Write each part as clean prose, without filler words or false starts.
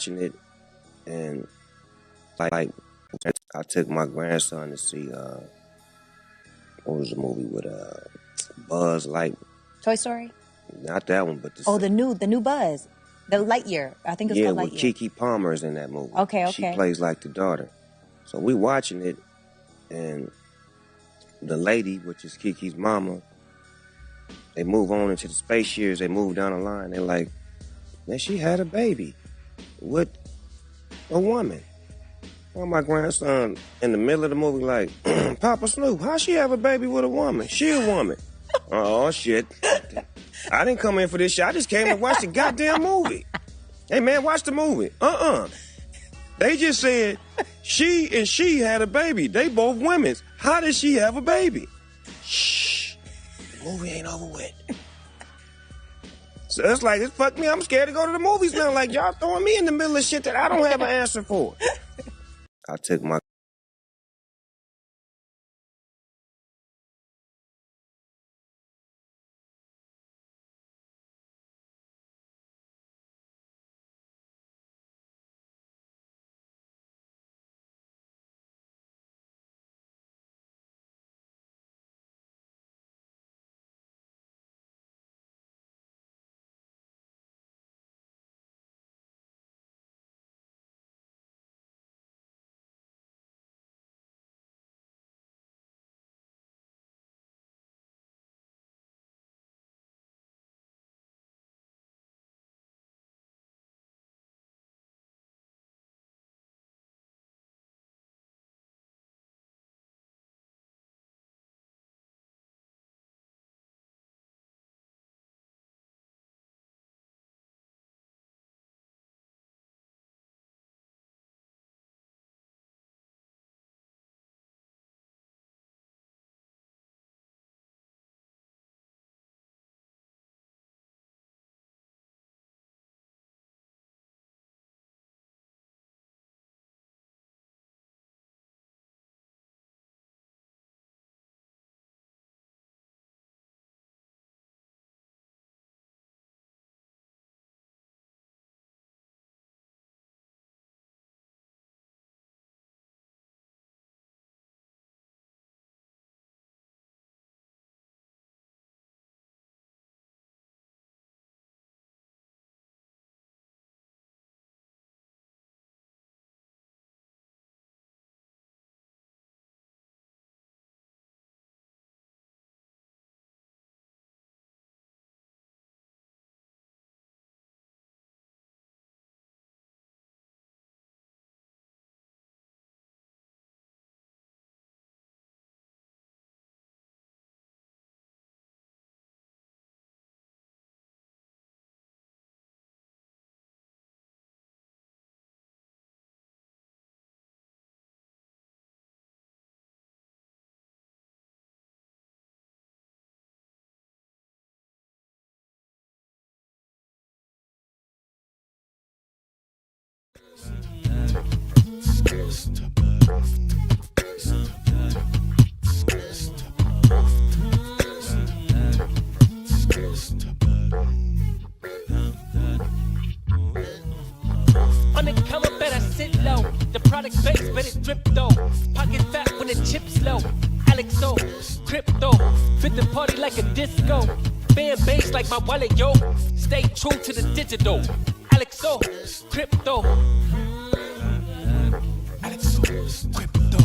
it, and like I took my grandson to see what was the movie with Buzz Light? Toy Story? Not that one, but the new Buzz, the Lightyear. I think it's called Lightyear. Yeah, with Kiki Palmer is in that movie. Okay. She plays like the daughter. So we watching it, and the lady, which is Kiki's mama, they move on into the space years. They move down the line. They're like, man, she had a baby with a woman. Well, my grandson in the middle of the movie like, Papa Snoop, how she have a baby with a woman? She a woman. Oh, shit. I didn't come in for this shit. I just came to watch the goddamn movie. Hey, man, watch the movie. They just said she had a baby. They both women. How did she have a baby? Shh. The movie ain't over with. So it's like, it's fuck me. I'm scared to go to the movies now. Like, y'all throwing me in the middle of shit that I don't have an answer for. I took my Undercover, better sit low. The product base, but it drip though. Pocket fat when the chips low. AlexOCrypto, fit the party like a disco. Fan base like my wallet, yo. Stay true to the digital. AlexOCrypto. AlexOCrypto.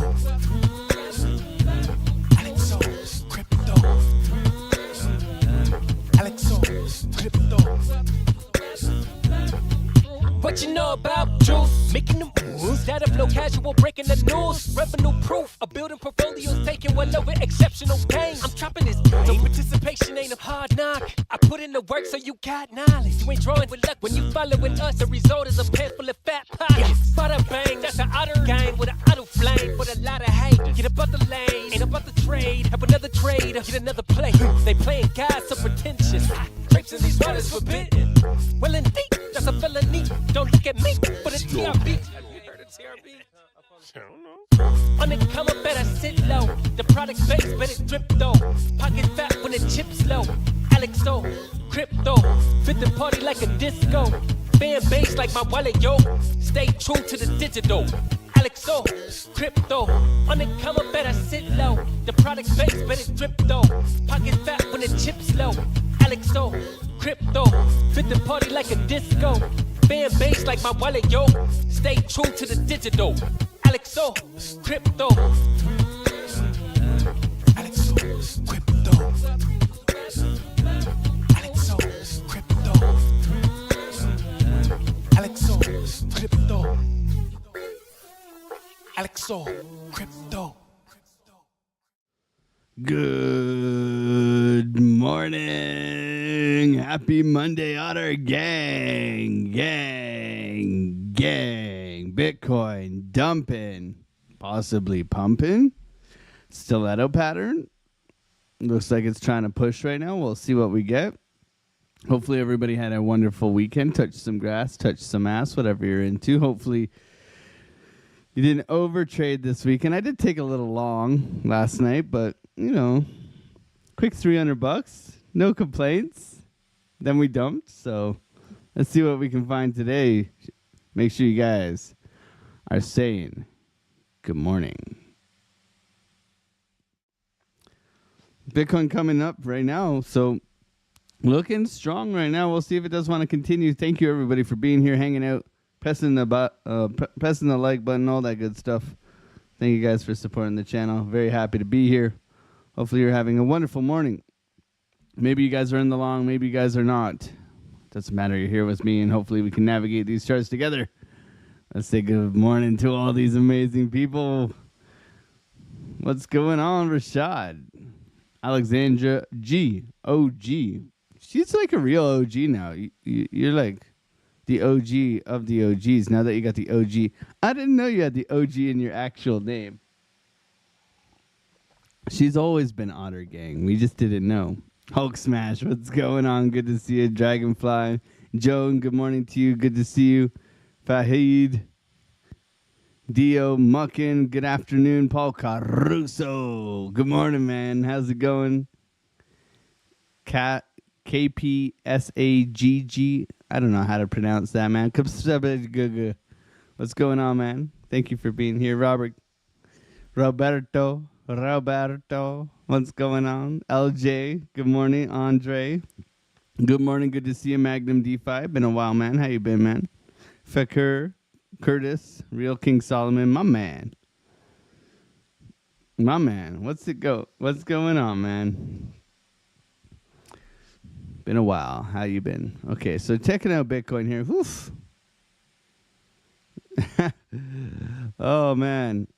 AlexOCrypto. AlexOCrypto. What you know about juice? Making the moves that'll flow casual, breaking the news. Revenue proof of building portfolios, taking well over exceptional pain. I'm trapping this game, so participation ain't a hard knock. I put in the work so you got knowledge. You ain't drawing with luck when you following us. The result is a pan full of fat pockets. Bada bang, that's an outer gang with an auto flame, with a lot of hate. Get about the lane, ain't about the trade. Have another trade, get another play. They playing God so pretentious. Grapes in these waters forbidden. Well indeed, that's a felony. Don't look at me, but it's TRB. You heard of TRB? I don't know. Undercover, better sit low. The product base, but it drip though. Pocket fat when the chips low. AlexOCrypto, fit the party like a disco. Fan base like my wallet, yo. Stay true to the digital. AlexOCrypto. On the come up, better sit low. The product base better drip though. Pocket fat when the chips low. AlexOCrypto. Fit the party like a disco. Fan base like my wallet, yo. Stay true to the digital. AlexOCrypto. AlexOCrypto. AlexOCrypto. AlexOCrypto. AlexOCrypto. Good morning. Happy Monday, Otter gang. Bitcoin dumping, possibly pumping. Stiletto pattern. Looks like it's trying to push right now. We'll see what we get. Hopefully everybody had a wonderful weekend. Touch some grass, touch some ass, whatever you're into. Hopefully you didn't overtrade this weekend. I did take a little long last night, but, you know, quick $300. No complaints. Then we dumped, so let's see what we can find today. Make sure you guys are saying good morning. Bitcoin coming up right now, so looking strong right now. We'll see if it does want to continue. Thank you, everybody, for being here, hanging out, pressing the like button, all that good stuff. Thank you guys for supporting the channel. Very happy to be here. Hopefully you're having a wonderful morning. Maybe you guys are in the long, maybe you guys are not. Doesn't matter. You're here with me, and hopefully we can navigate these charts together. Let's say good morning to all these amazing people. What's going on, Rashad? Alexandra G. OG. She's like a real OG now. You're like the OG of the OGs. Now that you got the OG. I didn't know you had the OG in your actual name. She's always been Otter Gang. We just didn't know. Hulk Smash, what's going on? Good to see you. Dragonfly. Joan, good morning to you. Good to see you. Fahid. Dio Muckin, good afternoon. Paul Caruso, good morning, man. How's it going? KPSAGG, I don't know how to pronounce that, man. What's going on, man? Thank you for being here. Roberto, what's going on? LJ, good morning. Andre, good morning. Good to see you. Magnum DeFi, been a while, man. How you been, man? Fakir. Curtis, Real King Solomon, my man. What's going on, man? Been a while. How you been? Okay, so checking out Bitcoin here. Oof. Oh, man.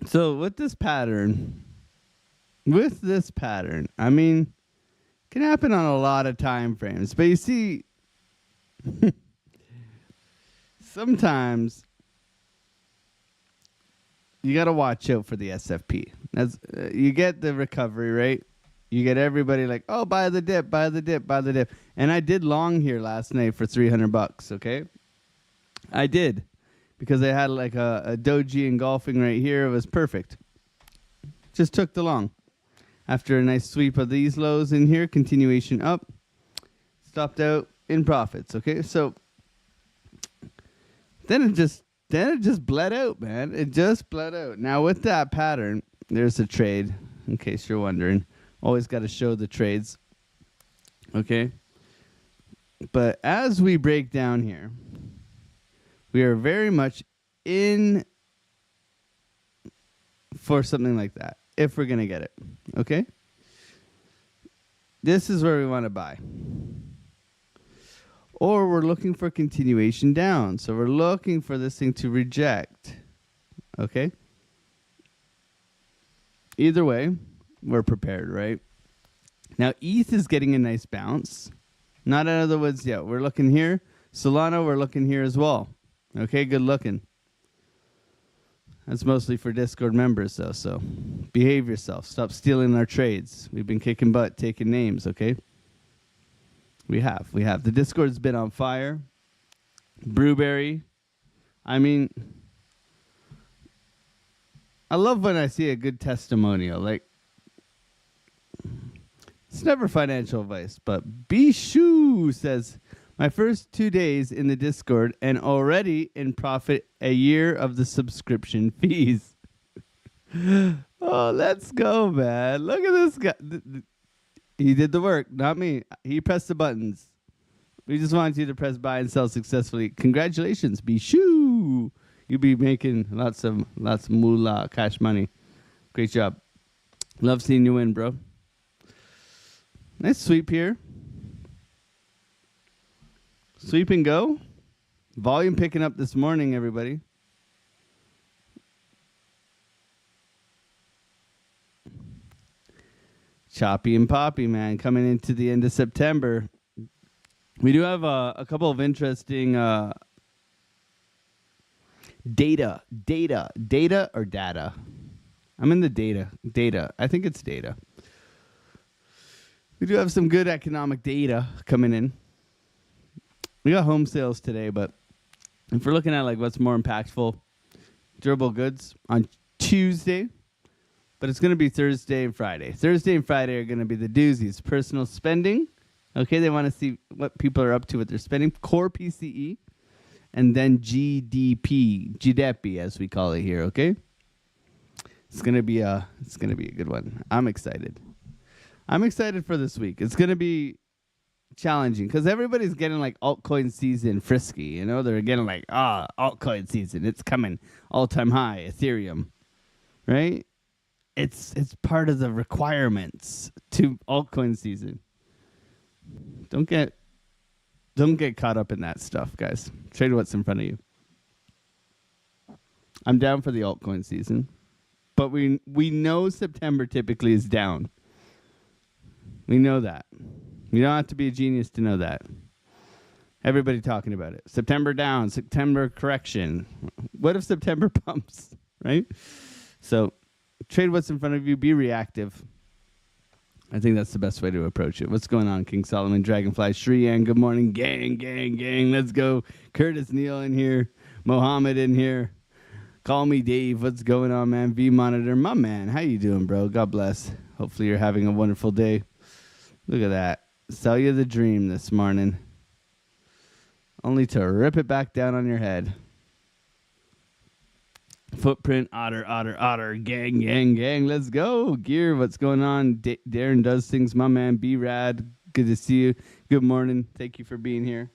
So with this pattern, I mean, can happen on a lot of time frames. But you see, sometimes you got to watch out for the SFP. That's you get the recovery, right? You get everybody like, oh, buy the dip. And I did long here last night for $300, okay? I did, because I had like a doji engulfing right here. It was perfect. Just took the long. After a nice sweep of these lows in here, continuation up, stopped out in profits, okay? So Then it just bled out, man. It just bled out. Now with that pattern, there's a trade, in case you're wondering. Always got to show the trades. Okay? But as we break down here, we are very much in for something like that, if we're going to get it. Okay? This is where we want to buy. Or we're looking for continuation down. So we're looking for this thing to reject. Okay? Either way, we're prepared, right? Now, ETH is getting a nice bounce. Not out of the woods yet. We're looking here. Solana, we're looking here as well. Okay, good looking. That's mostly for Discord members, though. So behave yourself. Stop stealing our trades. We've been kicking butt, taking names, okay? We have. The Discord's been on fire. Brewberry. I mean, I love when I see a good testimonial. Like, it's never financial advice, but Bishu says, My first 2 days in the Discord and already in profit a year of the subscription fees. Oh, let's go, man. Look at this guy. He did the work, not me. He pressed the buttons. We just wanted you to press buy and sell successfully. Congratulations, Bishu. You'll be making lots of moolah, cash money. Great job. Love seeing you win, bro. Nice sweep here. Sweep and go. Volume picking up this morning, everybody. Choppy and poppy, man, coming into the end of September. We do have a couple of interesting data or data. I'm in the data. I think it's data. We do have some good economic data coming in. We got home sales today, but if we're looking at like what's more impactful, durable goods on Tuesday, but it's going to be Thursday and Friday. Thursday and Friday are going to be the doozies. Personal spending. Okay, they want to see what people are up to with their spending. Core PCE, and then GDP, as we call it here. Okay, it's gonna be a good one. I'm excited. I'm excited for this week. It's gonna be challenging because everybody's getting like altcoin season frisky. You know, they're getting like altcoin season. It's coming, all-time high Ethereum, right? It's part of the requirements to altcoin season. Don't get caught up in that stuff, guys. Trade what's in front of you. I'm down for the altcoin season, but we know September typically is down. We know that. You don't have to be a genius to know that. Everybody talking about it. September down, September correction. What if September pumps, right? So trade what's in front of you. Be reactive. I think that's the best way to approach it. What's going on, King Solomon, Dragonfly, Shriyan? Good morning, gang. Let's go. Curtis Neal in here. Mohammed in here. Call me Dave. What's going on, man? V Monitor, my man. How you doing, bro? God bless. Hopefully you're having a wonderful day. Look at that. Sell you the dream this morning. Only to rip it back down on your head. Footprint, otter, gang. Let's go. Gear, what's going on? Darren does things, my man. B-Rad, good to see you. Good morning. Thank you for being here.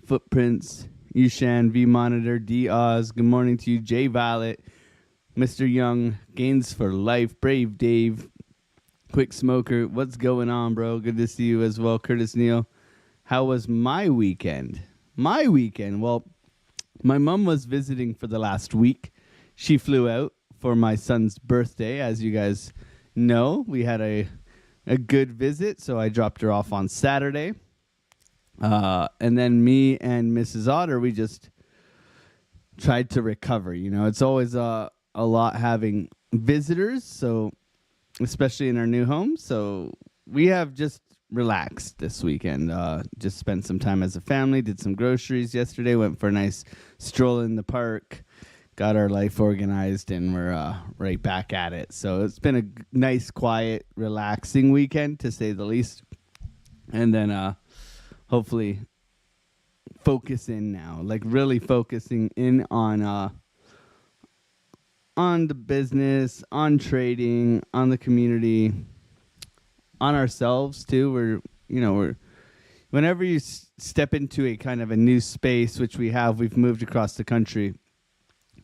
Footprints, Yushan, V-Monitor, D-Oz, good morning to you. J Violet, Mr. Young, Gains for Life, Brave Dave, Quick Smoker, what's going on, bro? Good to see you as well. Curtis Neal, how was my weekend? Well, my mom was visiting for the last week. She flew out for my son's birthday. As you guys know, we had a good visit, so I dropped her off on Saturday. And then me and Mrs. Otter, we just tried to recover. You know, it's always a lot having visitors, so especially in our new home. So we have just relaxed this weekend. Just spent some time as a family, did some groceries yesterday, went for a nice stroll in the park, got our life organized, and we're right back at it. So it's been a nice, quiet, relaxing weekend, to say the least. And then hopefully focusing now, like really focusing in on the business, on trading, on the community, on ourselves too. We're whenever you step into a kind of a new space, which we've moved across the country,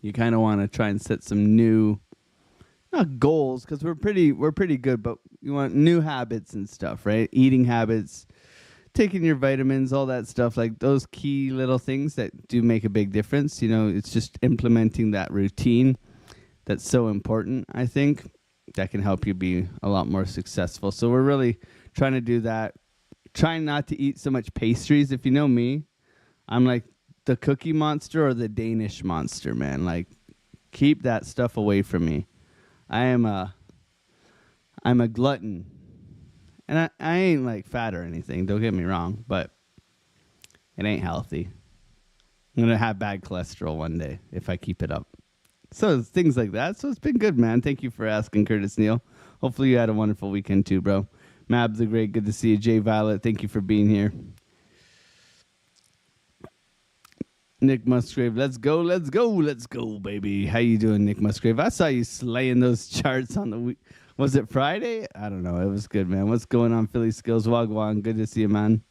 you kind of want to try and set some new, not goals, because we're pretty good, but you want new habits and stuff, right? Eating habits, taking your vitamins, all that stuff, like those key little things that do make a big difference. You know, it's just implementing that routine that's so important, I think, that can help you be a lot more successful. So we're really trying to do that. Trying not to eat so much pastries. If you know me, I'm like the cookie monster or the Danish monster, man. Like, keep that stuff away from me. I'm a glutton. And I ain't like fat or anything, don't get me wrong, but it ain't healthy. I'm going to have bad cholesterol one day if I keep it up. So things like that. So it's been good, man. Thank you for asking, Curtis Neal. Hopefully you had a wonderful weekend too, bro. Mab the Great, good to see you. Jay Violet, thank you for being here. Nick Musgrave, let's go, baby. How you doing, Nick Musgrave? I saw you slaying those charts on the week. Was it Friday? I don't know. It was good, man. What's going on, Philly Skills? Wagwan, good to see you, man.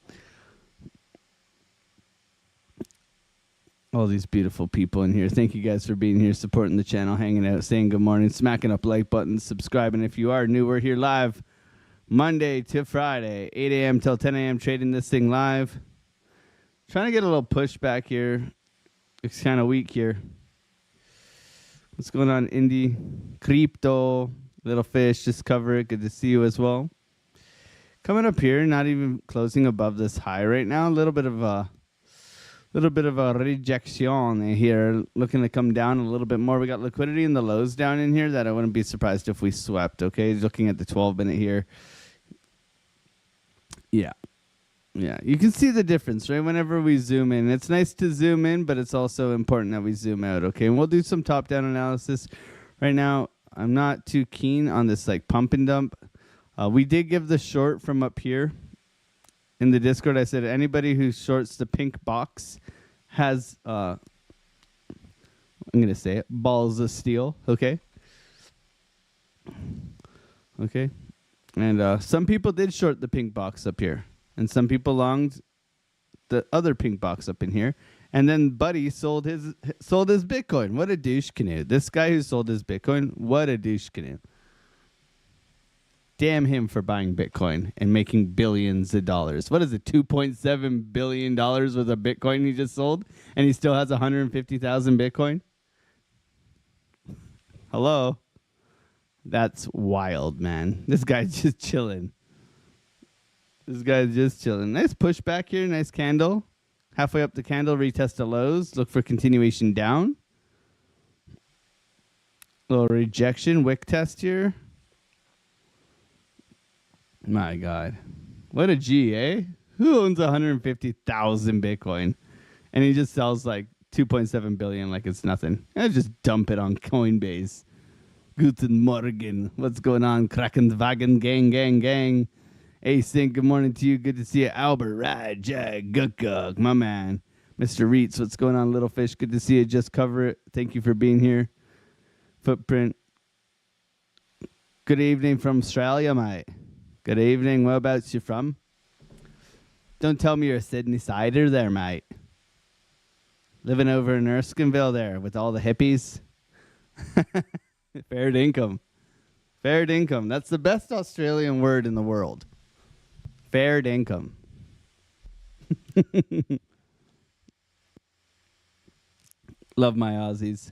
All these beautiful people in here. Thank you guys for being here, supporting the channel, hanging out, saying good morning, smacking up like buttons, subscribing if you are new. We're here live Monday to Friday, 8 a.m. till 10 a.m. trading this thing live. Trying to get a little pushback here. It's kind of weak here. What's going on, Indy? Crypto, Little Fish, just cover it. Good to see you as well. Coming up here, not even closing above this high right now. A little bit of a rejection here. Looking to come down a little bit more. We got liquidity in the lows down in here that I wouldn't be surprised if we swept. Okay, looking at the 12-minute here. Yeah, you can see the difference, right? Whenever we zoom in, it's nice to zoom in, but it's also important that we zoom out, okay? And we'll do some top-down analysis. Right now, I'm not too keen on this like pump and dump. We did give the short from up here in the Discord. I said anybody who shorts the pink box has, I'm going to say it, balls of steel, okay? Okay. And some people did short the pink box up here. And some people longed the other pink box up in here. And then Buddy sold his Bitcoin. What a douche canoe. This guy who sold his Bitcoin, what a douche canoe. Damn him for buying Bitcoin and making billions of dollars. What is it, $2.7 billion worth of Bitcoin he just sold? And he still has 150,000 Bitcoin? Hello? That's wild, man. This guy's just chilling. Nice pushback here. Nice candle. Halfway up the candle, retest the lows. Look for continuation down. Little rejection. Wick test here. My God. What a G, eh? Who owns 150,000 Bitcoin? And he just sells like 2.7 billion like it's nothing. And just dump it on Coinbase. Guten Morgen. What's going on? Krakenwagen gang. Async, good morning to you. Good to see you. Albert, Jag, Guk, my man. Mr. Reitz, what's going on, Little Fish? Good to see you. Just cover it. Thank you for being here. Footprint. Good evening from Australia, mate. Good evening. Whereabouts you from? Don't tell me you're a Sydney sider there, mate. Living over in Erskineville there with all the hippies. Fair dinkum. Fair dinkum. That's the best Australian word in the world. Fair dinkum. Love my Aussies.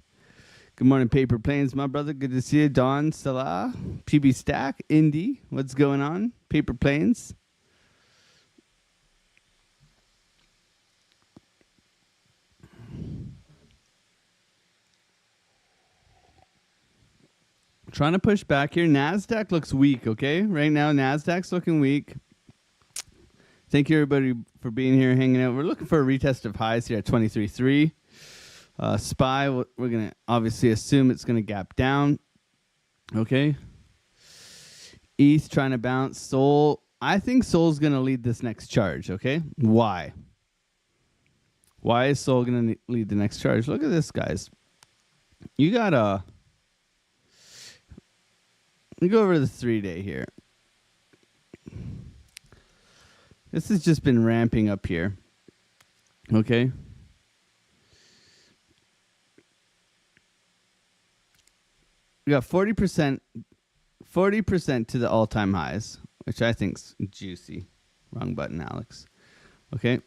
Good morning, Paper Planes, my brother. Good to see you. Don, Salah, PB Stack, Indy. What's going on? Paper Planes. Trying to push back here. NASDAQ looks weak, okay? Right now, NASDAQ's looking weak. Thank you, everybody, for being here, hanging out. We're looking for a retest of highs here at 23.3. SPY, we're going to obviously assume it's going to gap down. Okay. ETH trying to bounce. Sol, I think Sol's going to lead this next charge, okay? Why? Why is Sol going to lead the next charge? Look at this, guys. You got a... Let me go over the 3-day here. This has just been ramping up here. Okay. We got 40% to the all-time highs, which I think's juicy. Wrong button, Alex. Okay.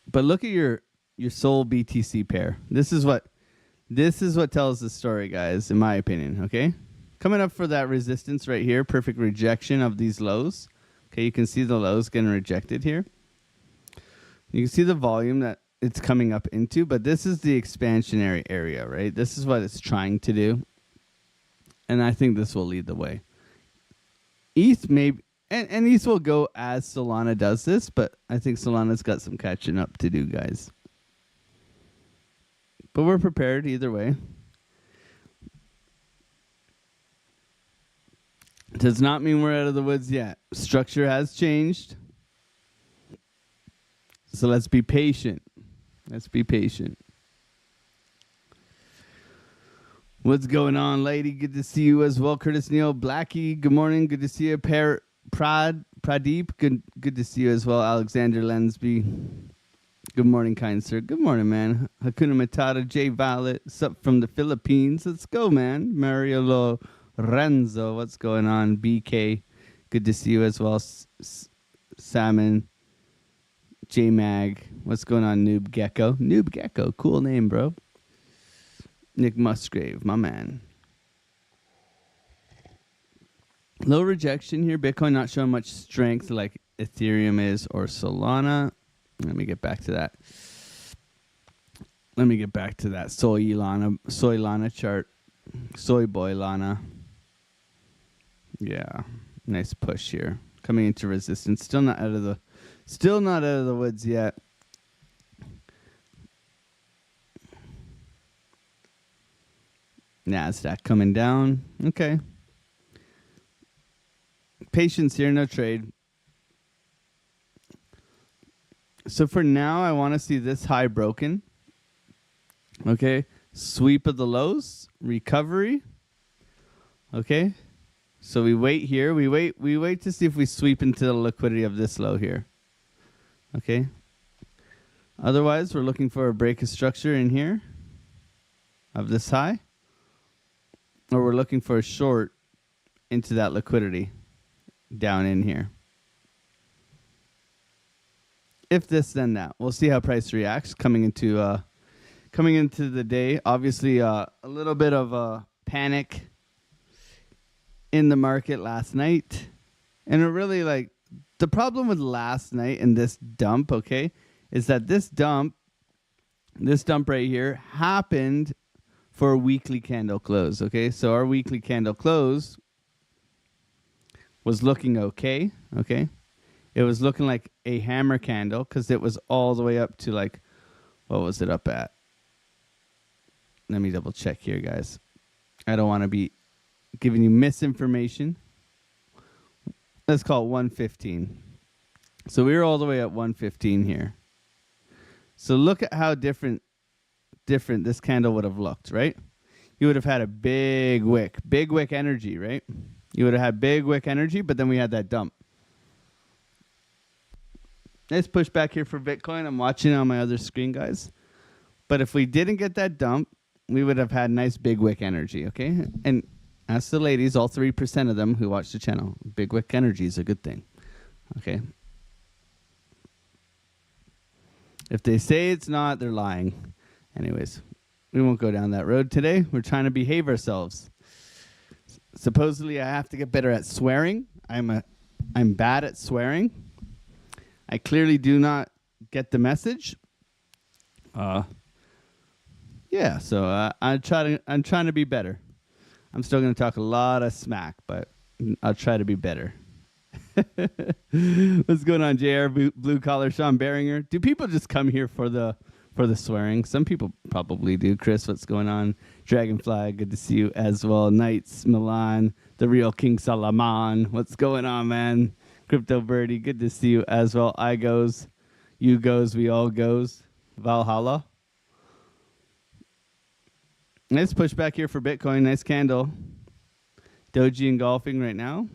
But look at your Sol BTC pair. This is what tells the story, guys, in my opinion, okay? Coming up for that resistance right here, perfect rejection of these lows. Okay, you can see the lows getting rejected here. You can see the volume that it's coming up into, but this is the expansionary area, right? This is what it's trying to do. And I think this will lead the way. ETH maybe, and ETH will go as Solana does this, but I think Solana's got some catching up to do, guys. But we're prepared either way. Does not mean we're out of the woods yet. Structure has changed. So let's be patient. Let's be patient. What's going on, lady? Good to see you as well. Curtis Neal, Blackie, good morning. Good to see you. Pradeep, good to see you as well. Alexander Lensby, good morning, kind sir. Good morning, man. Hakuna Matata, Jay Violet, sup from the Philippines. Let's go, man. Mario Lorenzo, what's going on? BK, good to see you as well. Salmon, J Mag, what's going on? Noob Gecko, cool name, bro. Nick Musgrave, my man. Low rejection here. Bitcoin not showing much strength like Ethereum is or Solana. Let me get back to that. Soy Lana chart. Soy boy Lana. Yeah. Nice push here. Coming into resistance. Still not out of the woods yet. NASDAQ coming down. Okay. Patience here, no trade. So for now, I want to see this high broken. Okay. Sweep of the lows. Recovery. Okay. So we wait here. We wait to see if we sweep into the liquidity of this low here. Okay. Otherwise, we're looking for a break of structure in here of this high. Or we're looking for a short into that liquidity down in here. If this, then that. We'll see how price reacts coming into the day. Obviously, a little bit of a panic in the market last night. And it really, like, the problem with last night and this dump, okay, is that this dump right here happened for a weekly candle close, okay? So our weekly candle close was looking okay? It was looking like a hammer candle because it was all the way up to, like, what was it up at? Let me double check here, guys. I don't want to be giving you misinformation. Let's call it 115. So we were all the way at 115 here. So look at how different this candle would have looked, right? You would have had a big wick energy, right? You would have had big wick energy, but then we had that dump. Nice push back here for Bitcoin. I'm watching it on my other screen, guys. But if we didn't get that dump, we would have had nice big wick energy, okay? And ask the ladies, all 3% of them who watch the channel, big wick energy is a good thing, okay? If they say it's not, they're lying. Anyways, we won't go down that road today. We're trying to behave ourselves. Supposedly, I have to get better at swearing. I'm bad at swearing. I clearly do not get the message. Yeah, so I'm trying to be better. I'm still going to talk a lot of smack, but I'll try to be better. What's going on, JR? Blue Collar, Sean Beringer. Do people just come here for the swearing? Some people probably do. Chris, what's going on? Dragonfly, good to see you as well. Knights, Milan, the real King Salaman. What's going on, man? Crypto Birdie, good to see you as well. I goes, you goes, we all goes. Valhalla. Nice pushback here for Bitcoin. Nice candle. Doji engulfing right now.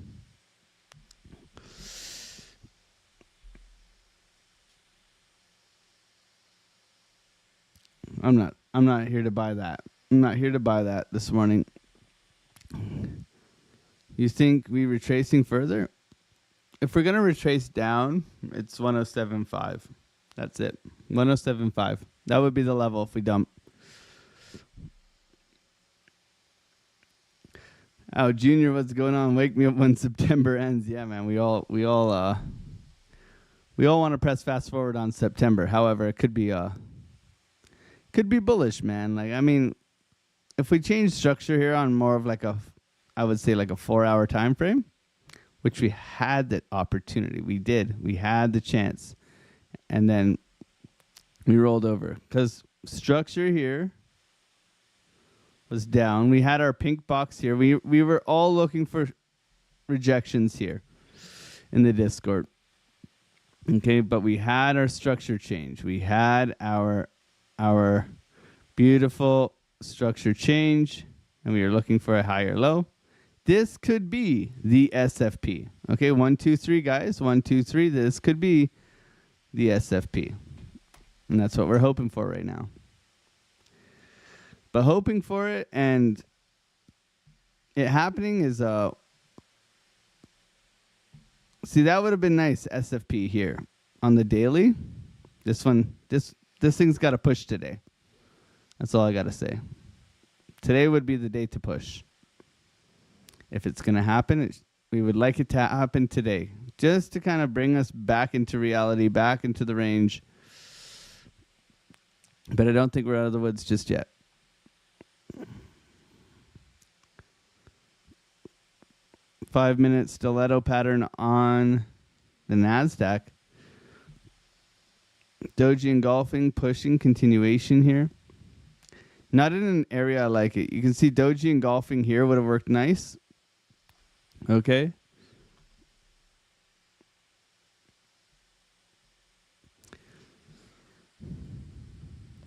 I'm not here to buy that. I'm not here to buy that this morning. You think we retracing further? If we're going to retrace down, it's 107.5. That's it. 107.5. That would be the level if we dump. Oh, Junior, what's going on? Wake me up when September ends. Yeah, man, we all want to press fast forward on September. However, it could be bullish, man. Like, I mean, if we change structure here on more of like I would say like a 4-hour time frame, which we had that opportunity. We did. We had the chance. And then we rolled over because structure here was down. We had our pink box here. We were all looking for rejections here in the Discord. Okay, but we had our structure change. We had our beautiful structure change, and we are looking for a higher low. This could be the SFP. Okay, 1, 2, 3, guys. 1, 2, 3. This could be the SFP. And that's what we're hoping for right now. But hoping for it and it happening is see, that would have been nice, SFP here on the daily. This thing's got to push today. That's all I got to say. Today would be the day to push. If it's going to happen, we would like it to happen today, just to kind of bring us back into reality, back into the range. But I don't think we're out of the woods just yet. Five-minute stiletto pattern on the NASDAQ. Doji engulfing, pushing, continuation here. Not in an area I like it. You can see Doji engulfing here would have worked nice. Okay.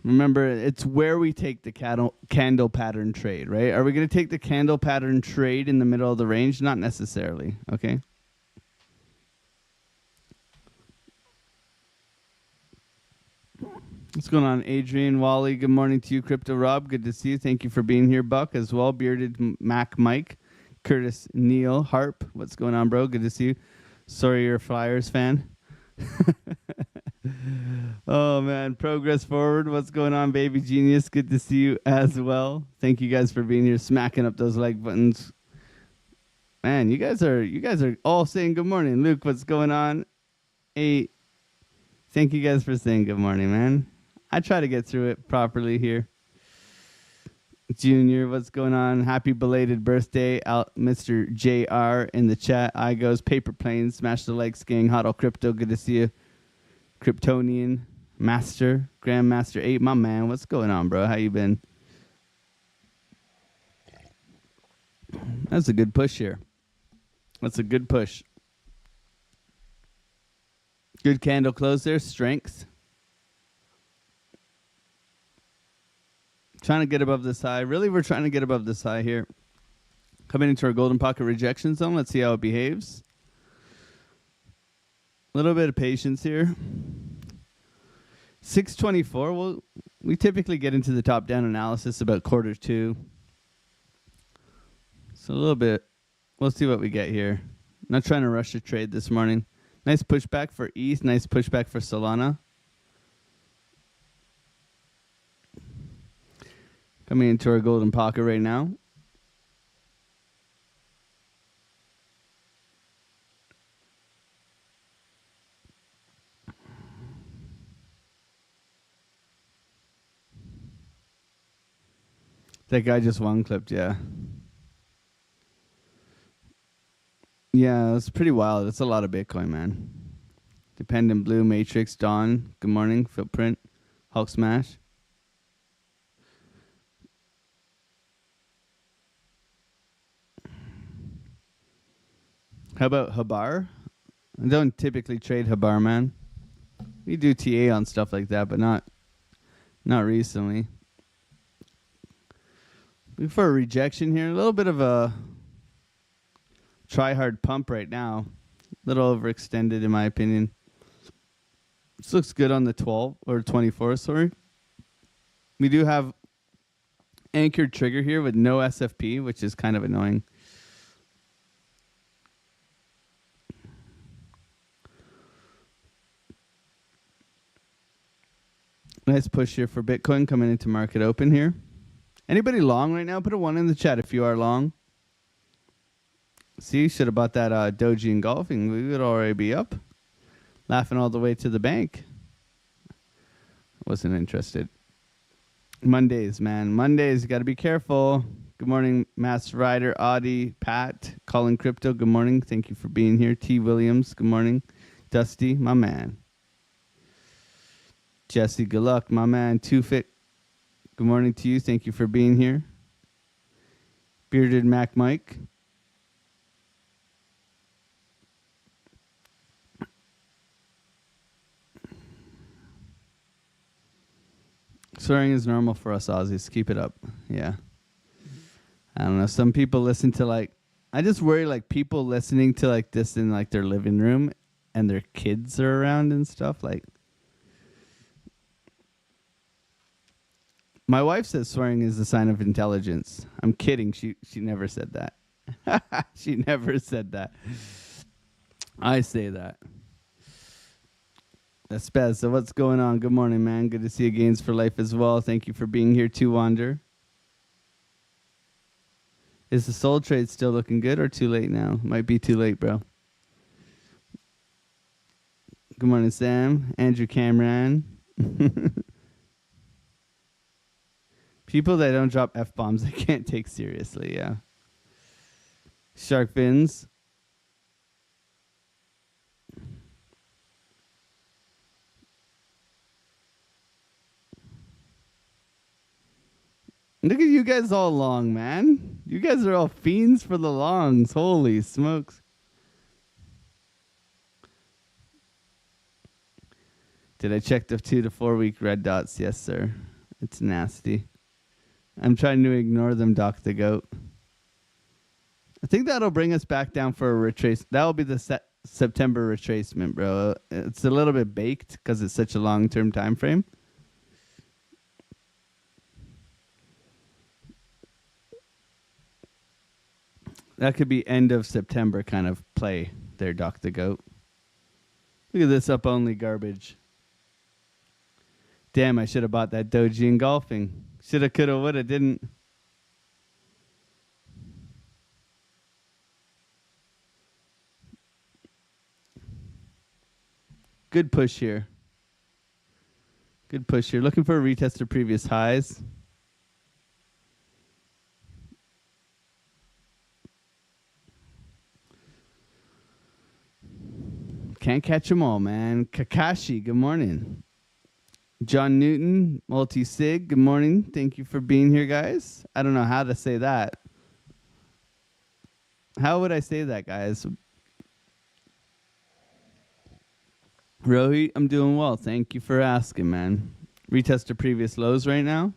Remember, it's where we take the candle pattern trade, right? Are we going to take the candle pattern trade in the middle of the range? Not necessarily, okay? What's going on, Adrian, Wally? Good morning to you, Crypto Rob. Good to see you. Thank you for being here, Buck, as well. Bearded Mac Mike, Curtis Neal, Harp. What's going on, bro? Good to see you. Sorry you're a Flyers fan. Oh, man. Progress forward. What's going on, baby genius? Good to see you as well. Thank you guys for being here, smacking up those like buttons. Man, you guys are all saying good morning. Luke, what's going on? Hey, thank you guys for saying good morning, man. I try to get through it properly here. Junior, what's going on? Happy belated birthday, Mr. JR in the chat. I goes paper planes, smash the likes, gang. AlexOCrypto, good to see you. Kryptonian Master, Grandmaster 8, my man. What's going on, bro? How you been? That's a good push here. That's a good push. Good candle close there. Strength. Trying to get above this high. Really, we're trying to get above this high here. Coming into our golden pocket rejection zone. Let's see how it behaves. A little bit of patience here. 624. Well, we typically get into the top-down analysis about quarter two. So a little bit. We'll see what we get here. Not trying to rush a trade this morning. Nice pushback for ETH. Nice pushback for Solana. Coming into our golden pocket right now. That guy just one clipped, yeah. Yeah, it's pretty wild. It's a lot of Bitcoin, man. Dependent Blue, Matrix, Dawn, good morning, Footprint, Hulk Smash. How about Habar? I don't typically trade Habar, man. We do TA on stuff like that, but not recently. For a rejection here, a little bit of a try-hard pump right now. A little overextended, in my opinion. This looks good on the 12 or 24, sorry. We do have anchored trigger here with no SFP, which is kind of annoying. Nice push here for Bitcoin coming into market open here. Anybody long right now? Put a 1 in the chat if you are long. See, should have bought that Doji engulfing. We would already be up. Laughing all the way to the bank. Wasn't interested. Mondays, man. Mondays, you got to be careful. Good morning, Master Rider, Audie, Pat, Colin Crypto. Good morning. Thank you for being here. T. Williams, good morning. Dusty, my man. Jesse, good luck, my man. Two Fit. Good morning to you. Thank you for being here. Bearded Mac Mike. Swearing is normal for us Aussies. Keep it up. Yeah. I don't know. Some people listen to like, I just worry like people listening to like this in like their living room and their kids are around and stuff. Like, my wife says swearing is a sign of intelligence. I'm kidding. She never said that. She never said that. I say that. That's Spaz. So what's going on? Good morning, man. Good to see you. Gains for life as well. Thank you for being here too, Wander. Is the soul trade still looking good or too late now? Might be too late, bro. Good morning, Sam. Andrew Cameron. People that don't drop F-bombs, I can't take seriously, yeah. Shark fins. Look at you guys all long, man. You guys are all fiends for the longs. Holy smokes. Did I check the 2 to 4 week red dots? Yes, sir. It's nasty. I'm trying to ignore them, Doc the Goat. I think that'll bring us back down for a retrace. That'll be the September retracement, bro. It's a little bit baked because it's such a long-term time frame. That could be end of September kind of play there, Doc the Goat. Look at this up-only garbage. Damn, I should have bought that doji in golfing. Shoulda, coulda, woulda, didn't. Good push here. Good push here. Looking for a retest of previous highs. Can't catch them all, man. Kakashi, good morning. John Newton, multi-sig, good morning. Thank you for being here, guys. I don't know how to say that. How would I say that, guys? Rohit, I'm doing well. Thank you for asking, man. Retest to previous lows right now.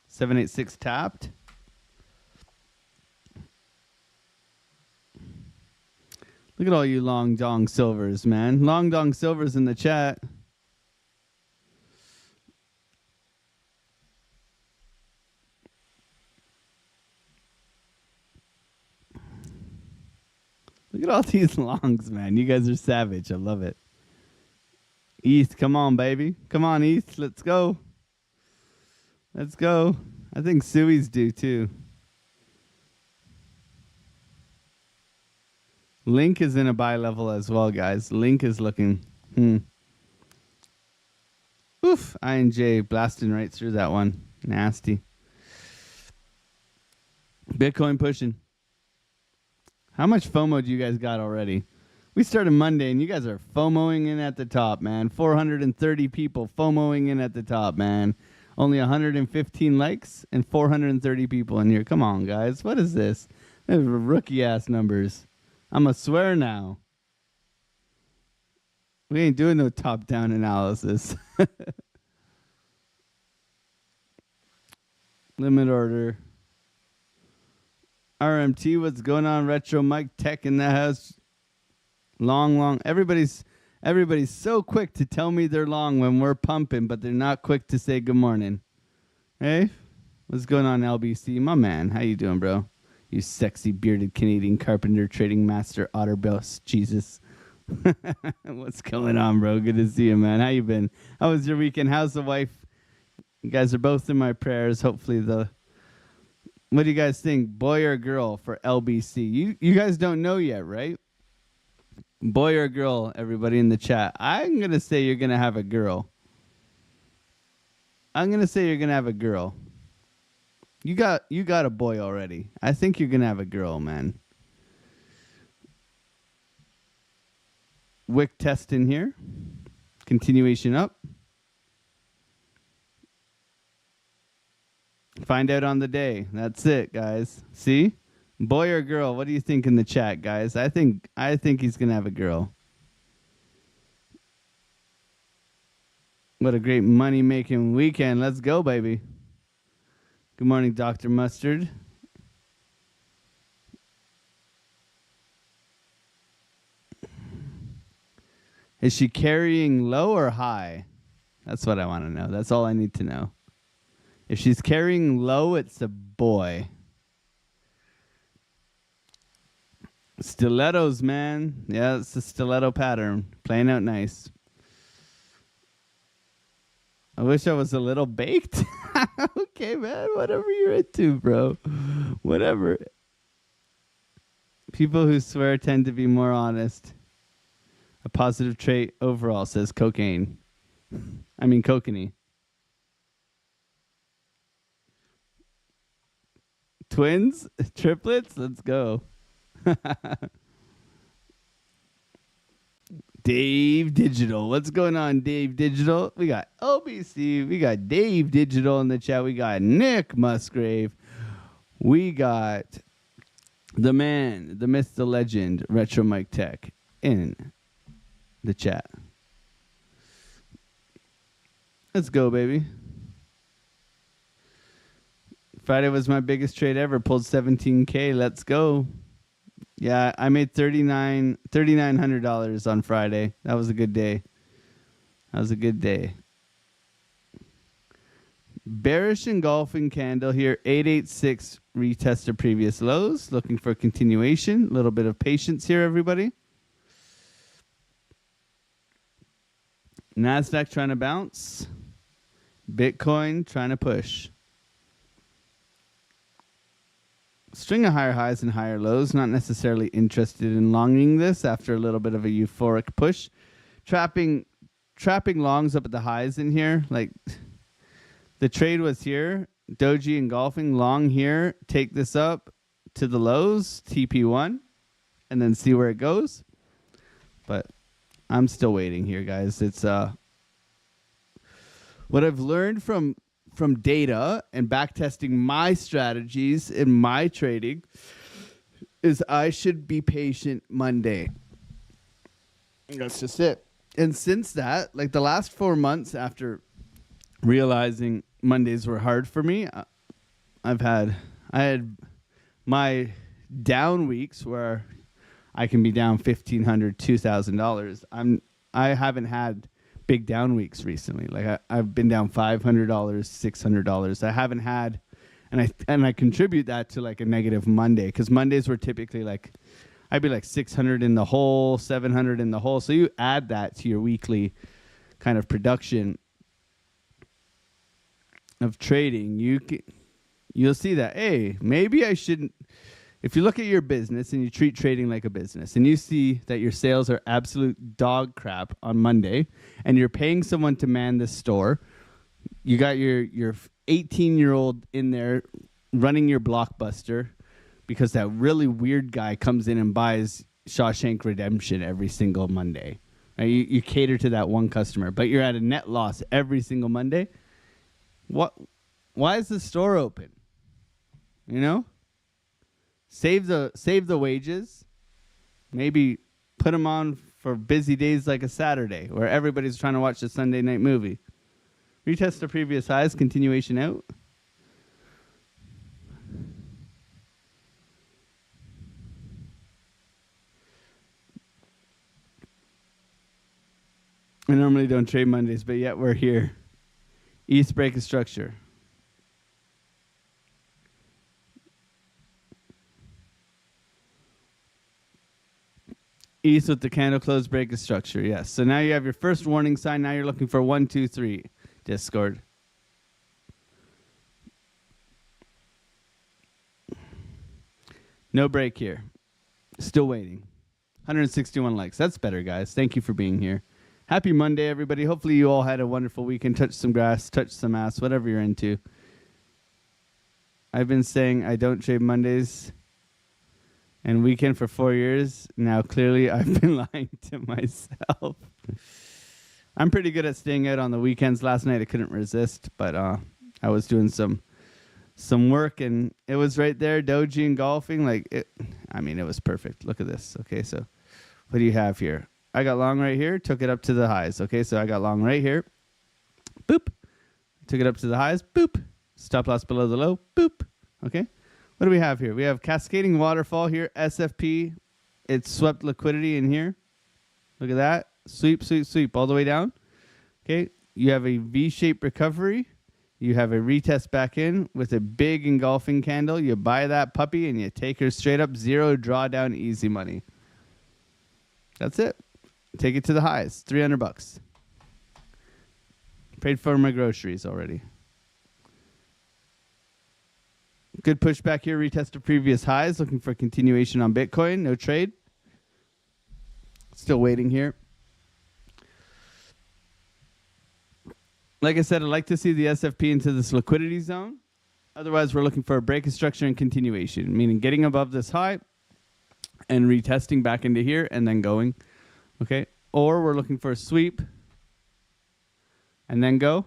786 tapped. Look at all you long dong silvers, man. Long dong silvers in the chat. Look at all these longs, man. You guys are savage. I love it. East, come on, baby. Come on, East. Let's go. Let's go. I think Sui's do, too. Link is in a buy level as well, guys. Link is looking. Oof. INJ blasting right through that one. Nasty. Bitcoin pushing. How much FOMO do you guys got already? We started Monday, and you guys are FOMOing in at the top, man. 430 people FOMOing in at the top, man. Only 115 likes and 430 people in here. Come on, guys. What is this? These are rookie-ass numbers. I'm a swear now. We ain't doing no top-down analysis. Limit order. RMT, what's going on? Retro Mike Tech in the house. Long. Everybody's so quick to tell me they're long when we're pumping, but they're not quick to say good morning. Hey, what's going on, LBC? My man, how you doing, bro? You sexy bearded Canadian carpenter trading master Otterboss. Jesus. What's going on, bro? Good to see you, man. How you been? How was your weekend? How's the wife? You guys are both in my prayers. Hopefully what do you guys think? Boy or girl for LBC? You guys don't know yet, right? Boy or girl, everybody in the chat. I'm going to say you're going to have a girl. I'm going to say you're going to have a girl. You got a boy already. I think you're going to have a girl, man. Wick test in here. Continuation up. Find out on the day. That's it, guys. See? Boy or girl? What do you think in the chat, guys? I think he's gonna have a girl. What a great money-making weekend. Let's go, baby. Good morning, Dr. Mustard. Is she carrying low or high? That's what I want to know. That's all I need to know. If she's carrying low, it's a boy. Stilettos, man. Yeah, it's the stiletto pattern. Playing out nice. I wish I was a little baked. Okay, man. Whatever you're into, bro. Whatever. People who swear tend to be more honest. A positive trait overall, says cocaine. I mean, kokanee. Twins? Triplets? Let's go. Dave Digital. What's going on, Dave Digital? We got OBC. We got Dave Digital in the chat. We got Nick Musgrave. We got the man, the myth, the legend, Retro Mike Tech in the chat. Let's go, baby. Friday was my biggest trade ever. Pulled 17K. Let's go. Yeah, I made $3,900 on Friday. That was a good day. Bearish engulfing candle here. 886 retest of previous lows. Looking for continuation. A little bit of patience here, everybody. NASDAQ trying to bounce. Bitcoin trying to push. String of higher highs and higher lows. Not necessarily interested in longing this after a little bit of a euphoric push. Trapping longs up at the highs in here. Like the trade was here. Doji engulfing long here. Take this up to the lows. TP1. And then see where it goes. But I'm still waiting here, guys. It's what I've learned from data and backtesting my strategies in my trading is I should be patient Monday. That's just it. And since that, like the last 4 months after realizing Mondays were hard for me, I had my down weeks where I can be down $1,500, $2,000. I haven't had big down weeks recently. Like I've been down $500, $600. I haven't had, and I contribute that to like a negative Monday because Mondays were typically like I'd be like 600 in the hole, 700 in the hole. So you add that to your weekly kind of production of trading, you'll see that hey, maybe I shouldn't. If you look at your business and you treat trading like a business and you see that your sales are absolute dog crap on Monday and you're paying someone to man this store, you got your 18-year-old in there running your Blockbuster because that really weird guy comes in and buys Shawshank Redemption every single Monday. Right? You cater to that one customer, but you're at a net loss every single Monday. Why is the store open? You know? Save the wages. Maybe put them on for busy days like a Saturday where everybody's trying to watch a Sunday night movie. Retest the previous highs, continuation out. I normally don't trade Mondays, but yet we're here. East break of structure. East with the candle close break of structure, yes. So now you have your first warning sign. Now you're looking for 1, 2, 3. Discord. No break here. Still waiting. 161 likes. That's better, guys. Thank you for being here. Happy Monday, everybody. Hopefully you all had a wonderful weekend. Touch some grass, touch some ass, whatever you're into. I've been saying I don't trade Mondays and weekend for 4 years. Now, clearly, I've been lying to myself. I'm pretty good at staying out on the weekends. Last night, I couldn't resist, but I was doing some work, and it was right there, doji and golfing. It was perfect. Look at this. Okay, so what do you have here? I got long right here, took it up to the highs. Okay, so I got long right here. boop. Took it up to the highs, boop. Stop loss below the low, boop. Okay. What do we have here? We have cascading waterfall here, SFP. It swept liquidity in here. Look at that. Sweep, sweep, sweep all the way down. Okay. You have a V-shaped recovery. You have a retest back in with a big engulfing candle. You buy that puppy and you take her straight up. Zero drawdown, easy money. That's it. Take it to the highs. $300. Paid for my groceries already. Good pushback here. Retest of previous highs. Looking for continuation on Bitcoin. No trade. Still waiting here. Like I said, I'd like to see the SFP into this liquidity zone. Otherwise, we're looking for a break of structure and continuation, meaning getting above this high and retesting back into here and then going. Okay. Or we're looking for a sweep and then go.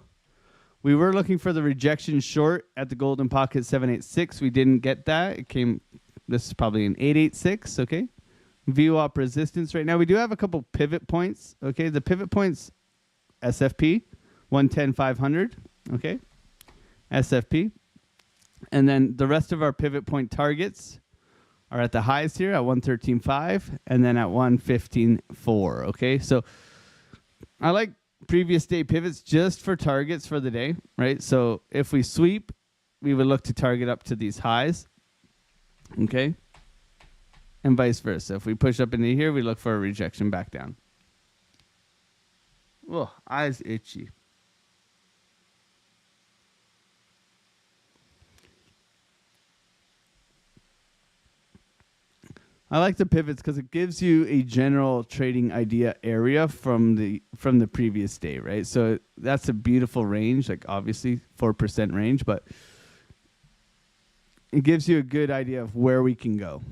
We were looking for the rejection short at the golden pocket 786. We didn't get that. It came, this is probably an 886. Okay. VWAP resistance right now. We do have a couple pivot points. Okay. The pivot points, SFP, 110,500. Okay. SFP. And then the rest of our pivot point targets are at the highs here at 113.5 and then at 115.4. Okay. So I like previous day pivots just for targets for the day, right? So if we sweep, we would look to target up to these highs. Okay. And vice versa. If we push up into here, we look for a rejection back down. Oh, eyes itchy. I like the pivots because it gives you a general trading idea area from the previous day, right? So that's a beautiful range, like obviously 4% range, but it gives you a good idea of where we can go.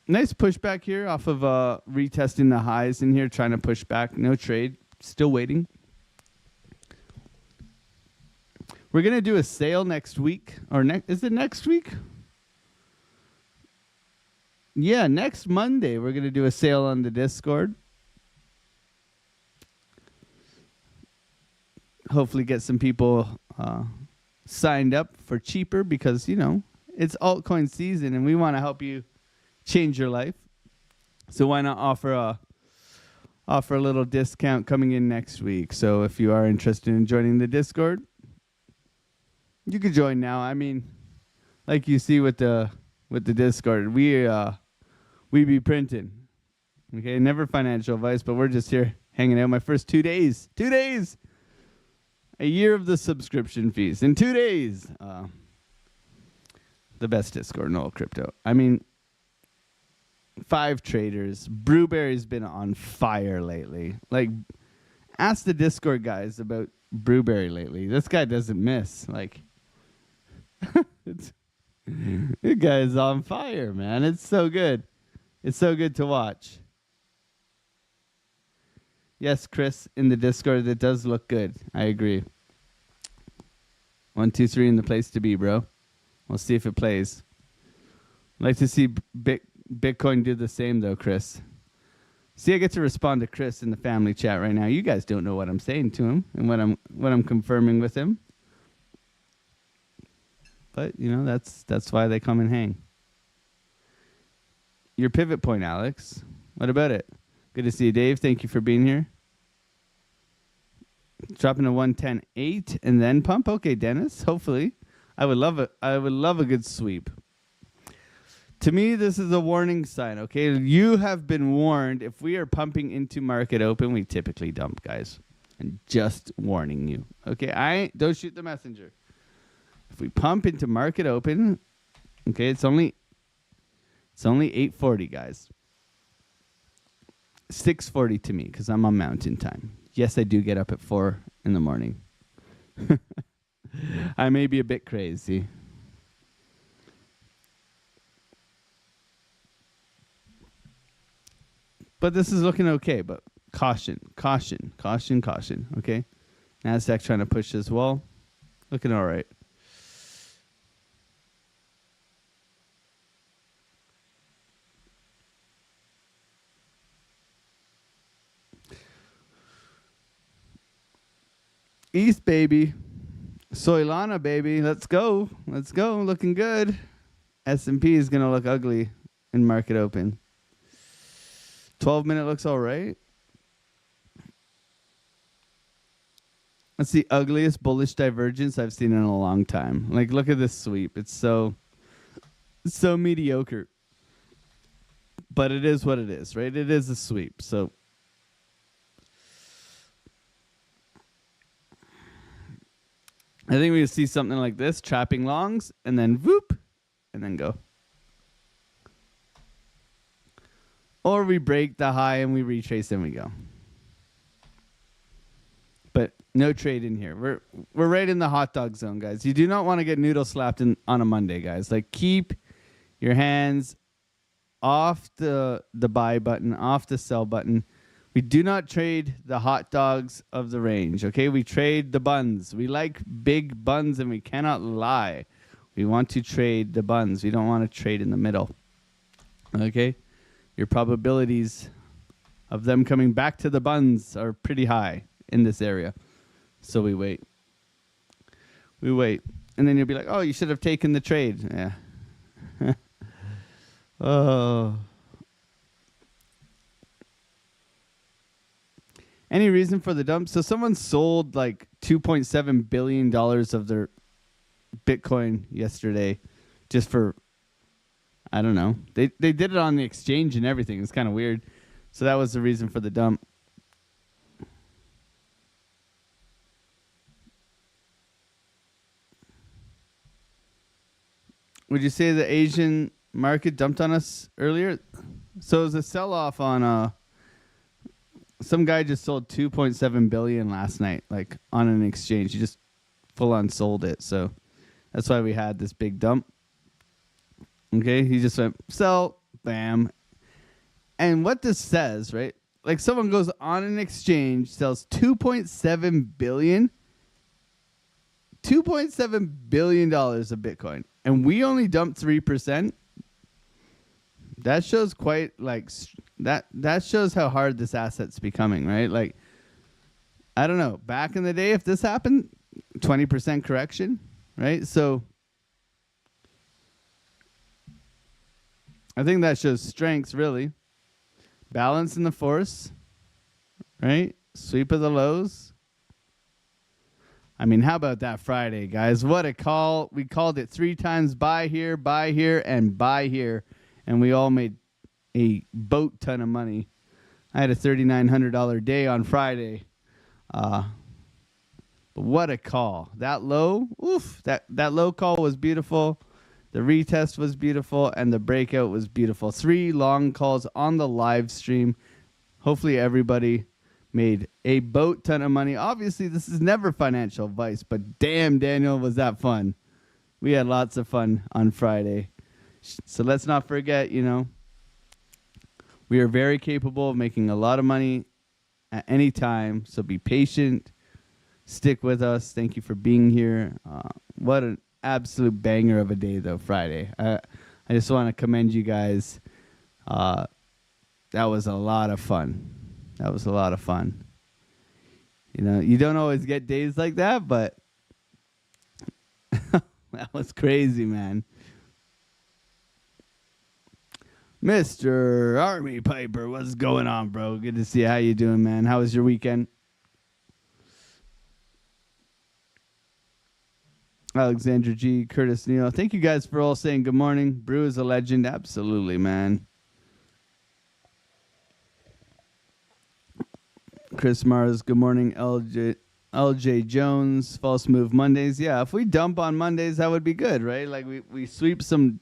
Nice pushback here off of retesting the highs in here, trying to push back. No trade, still waiting. We're gonna do a sale next week, or is it next week? Yeah, next Monday, we're going to do a sale on the Discord. Hopefully get some people signed up for cheaper because, you know, it's altcoin season and we want to help you change your life. So why not offer a little discount coming in next week? So if you are interested in joining the Discord, you can join now. I mean, like you see with the Discord, we be printing. Okay, never financial advice, but we're just here hanging out. My first 2 days. 2 days. A year of the subscription fees. In 2 days. The best Discord in all crypto. I mean, 5 traders. Brewberry's been on fire lately. Like, ask the Discord guys about Brewberry lately. This guy doesn't miss. Like, this guy is on fire, man. It's so good. It's so good to watch. Yes, Chris, in the Discord, it does look good. I agree. 1, 2, 3 in the place to be, bro. We'll see if it plays. I'd like to see Bitcoin do the same, though, Chris. See, I get to respond to Chris in the family chat right now. You guys don't know what I'm saying to him and what I'm confirming with him. But, you know, that's why they come and hang. Your pivot point, Alex. What about it? Good to see you, Dave. Thank you for being here. Dropping to 110.8 and then pump. Okay, Dennis. Hopefully. I would love it. I would love a good sweep. To me, this is a warning sign, okay? You have been warned. If we are pumping into market open, we typically dump, guys. And just warning you. Okay, don't shoot the messenger. If we pump into market open, okay, it's only 8:40, guys. 6:40 to me because I'm on mountain time. Yes, I do get up at 4 in the morning. I may be a bit crazy. But this is looking okay, but caution, caution, caution, caution, okay? NASDAQ trying to push as well. Looking all right. East, baby. Soilana, baby. Let's go. Looking good. S&P is going to look ugly in market open. 12-minute looks all right. That's the ugliest bullish divergence I've seen in a long time. Like, look at this sweep. It's so mediocre. But it is what it is, right? It is a sweep. So I think we see something like this, trapping longs, and then whoop, and then go. Or we break the high and we retrace and we go. But no trade in here. We're right in the hot dog zone, guys. You do not want to get noodle slapped on a Monday, guys. Like, keep your hands off the buy button, off the sell button. We do not trade the hot dogs of the range, okay? We trade the buns. We like big buns, and we cannot lie. We want to trade the buns. We don't want to trade in the middle, okay? Your probabilities of them coming back to the buns are pretty high in this area. So we wait. And then you'll be like, oh, you should have taken the trade. Yeah. Oh. Any reason for the dump? So someone sold like $2.7 billion of their Bitcoin yesterday just for, I don't know. They did it on the exchange and everything. It's kind of weird. So that was the reason for the dump. Would you say the Asian market dumped on us earlier? So it was a sell-off on some guy just sold 2.7 billion last night, like on an exchange. He just full on sold it. So that's why we had this big dump. Okay, he just went sell, bam. And what this says, right? Like, someone goes on an exchange, sells 2.7 billion. $2.7 billion of Bitcoin. And we only dumped 3%. That shows quite like that shows how hard this asset's becoming, right? Like, I don't know. Back in the day, if this happened, 20% correction, right? So I think that shows strengths, really. Balance in the force, right? Sweep of the lows. I mean, how about that Friday, guys? What a call. We called it 3 times: buy here, and buy here. And we all made a boat ton of money. I had a $3,900 day on Friday. But what a call. That low, oof, that low call was beautiful. The retest was beautiful, and the breakout was beautiful. 3 long calls on the live stream. Hopefully everybody made a boat ton of money. Obviously, this is never financial advice, but damn, Daniel, was that fun. We had lots of fun on Friday. So let's not forget, we are very capable of making a lot of money at any time. So be patient. Stick with us. Thank you for being here. What an absolute banger of a day, though, Friday. I just want to commend you guys. That was a lot of fun. You don't always get days like that, but that was crazy, man. Mr. Army Piper, what's going on, bro? Good to see you. How you doing, man? How was your weekend? Alexandra G, Curtis Neal. Thank you guys for all saying good morning. Brew is a legend. Absolutely, man. Chris Mars, good morning. LJ Jones, false move Mondays. Yeah, if we dump on Mondays, that would be good, right? Like, we sweep some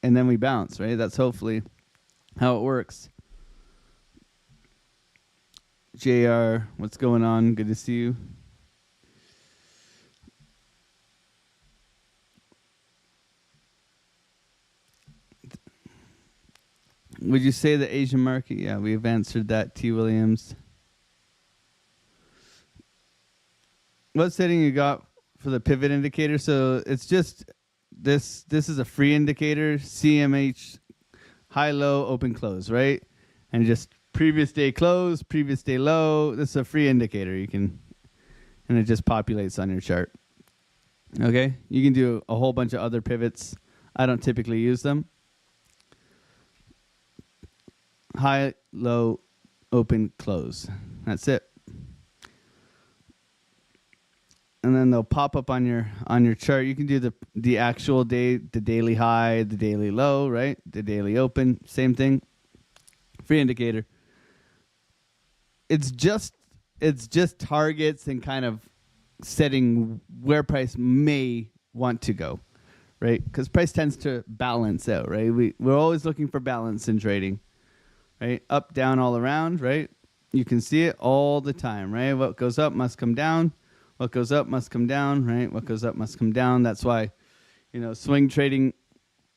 and then we bounce, right? That's hopefully how it works. JR, what's going on? Good to see you. Would you say the Asian market? Yeah, we've answered that. T. Williams. What setting you got for the pivot indicator? So it's just this is a free indicator, CMH, high, low, open, close, right? And just previous day close, previous day low. This is a free indicator. And and it just populates on your chart. Okay, you can do a whole bunch of other pivots. I don't typically use them. High, low, open, close. That's it. And then they'll pop up on your chart. You can do the actual day, the daily high, the daily low, right? The daily open, same thing. Free indicator. It's just targets and kind of setting where price may want to go, right? Because price tends to balance out, right? We're always looking for balance in trading, right? Up, down, all around, right? You can see it all the time, right? What goes up must come down. What goes up must come down, right? What goes up must come down. That's why, swing trading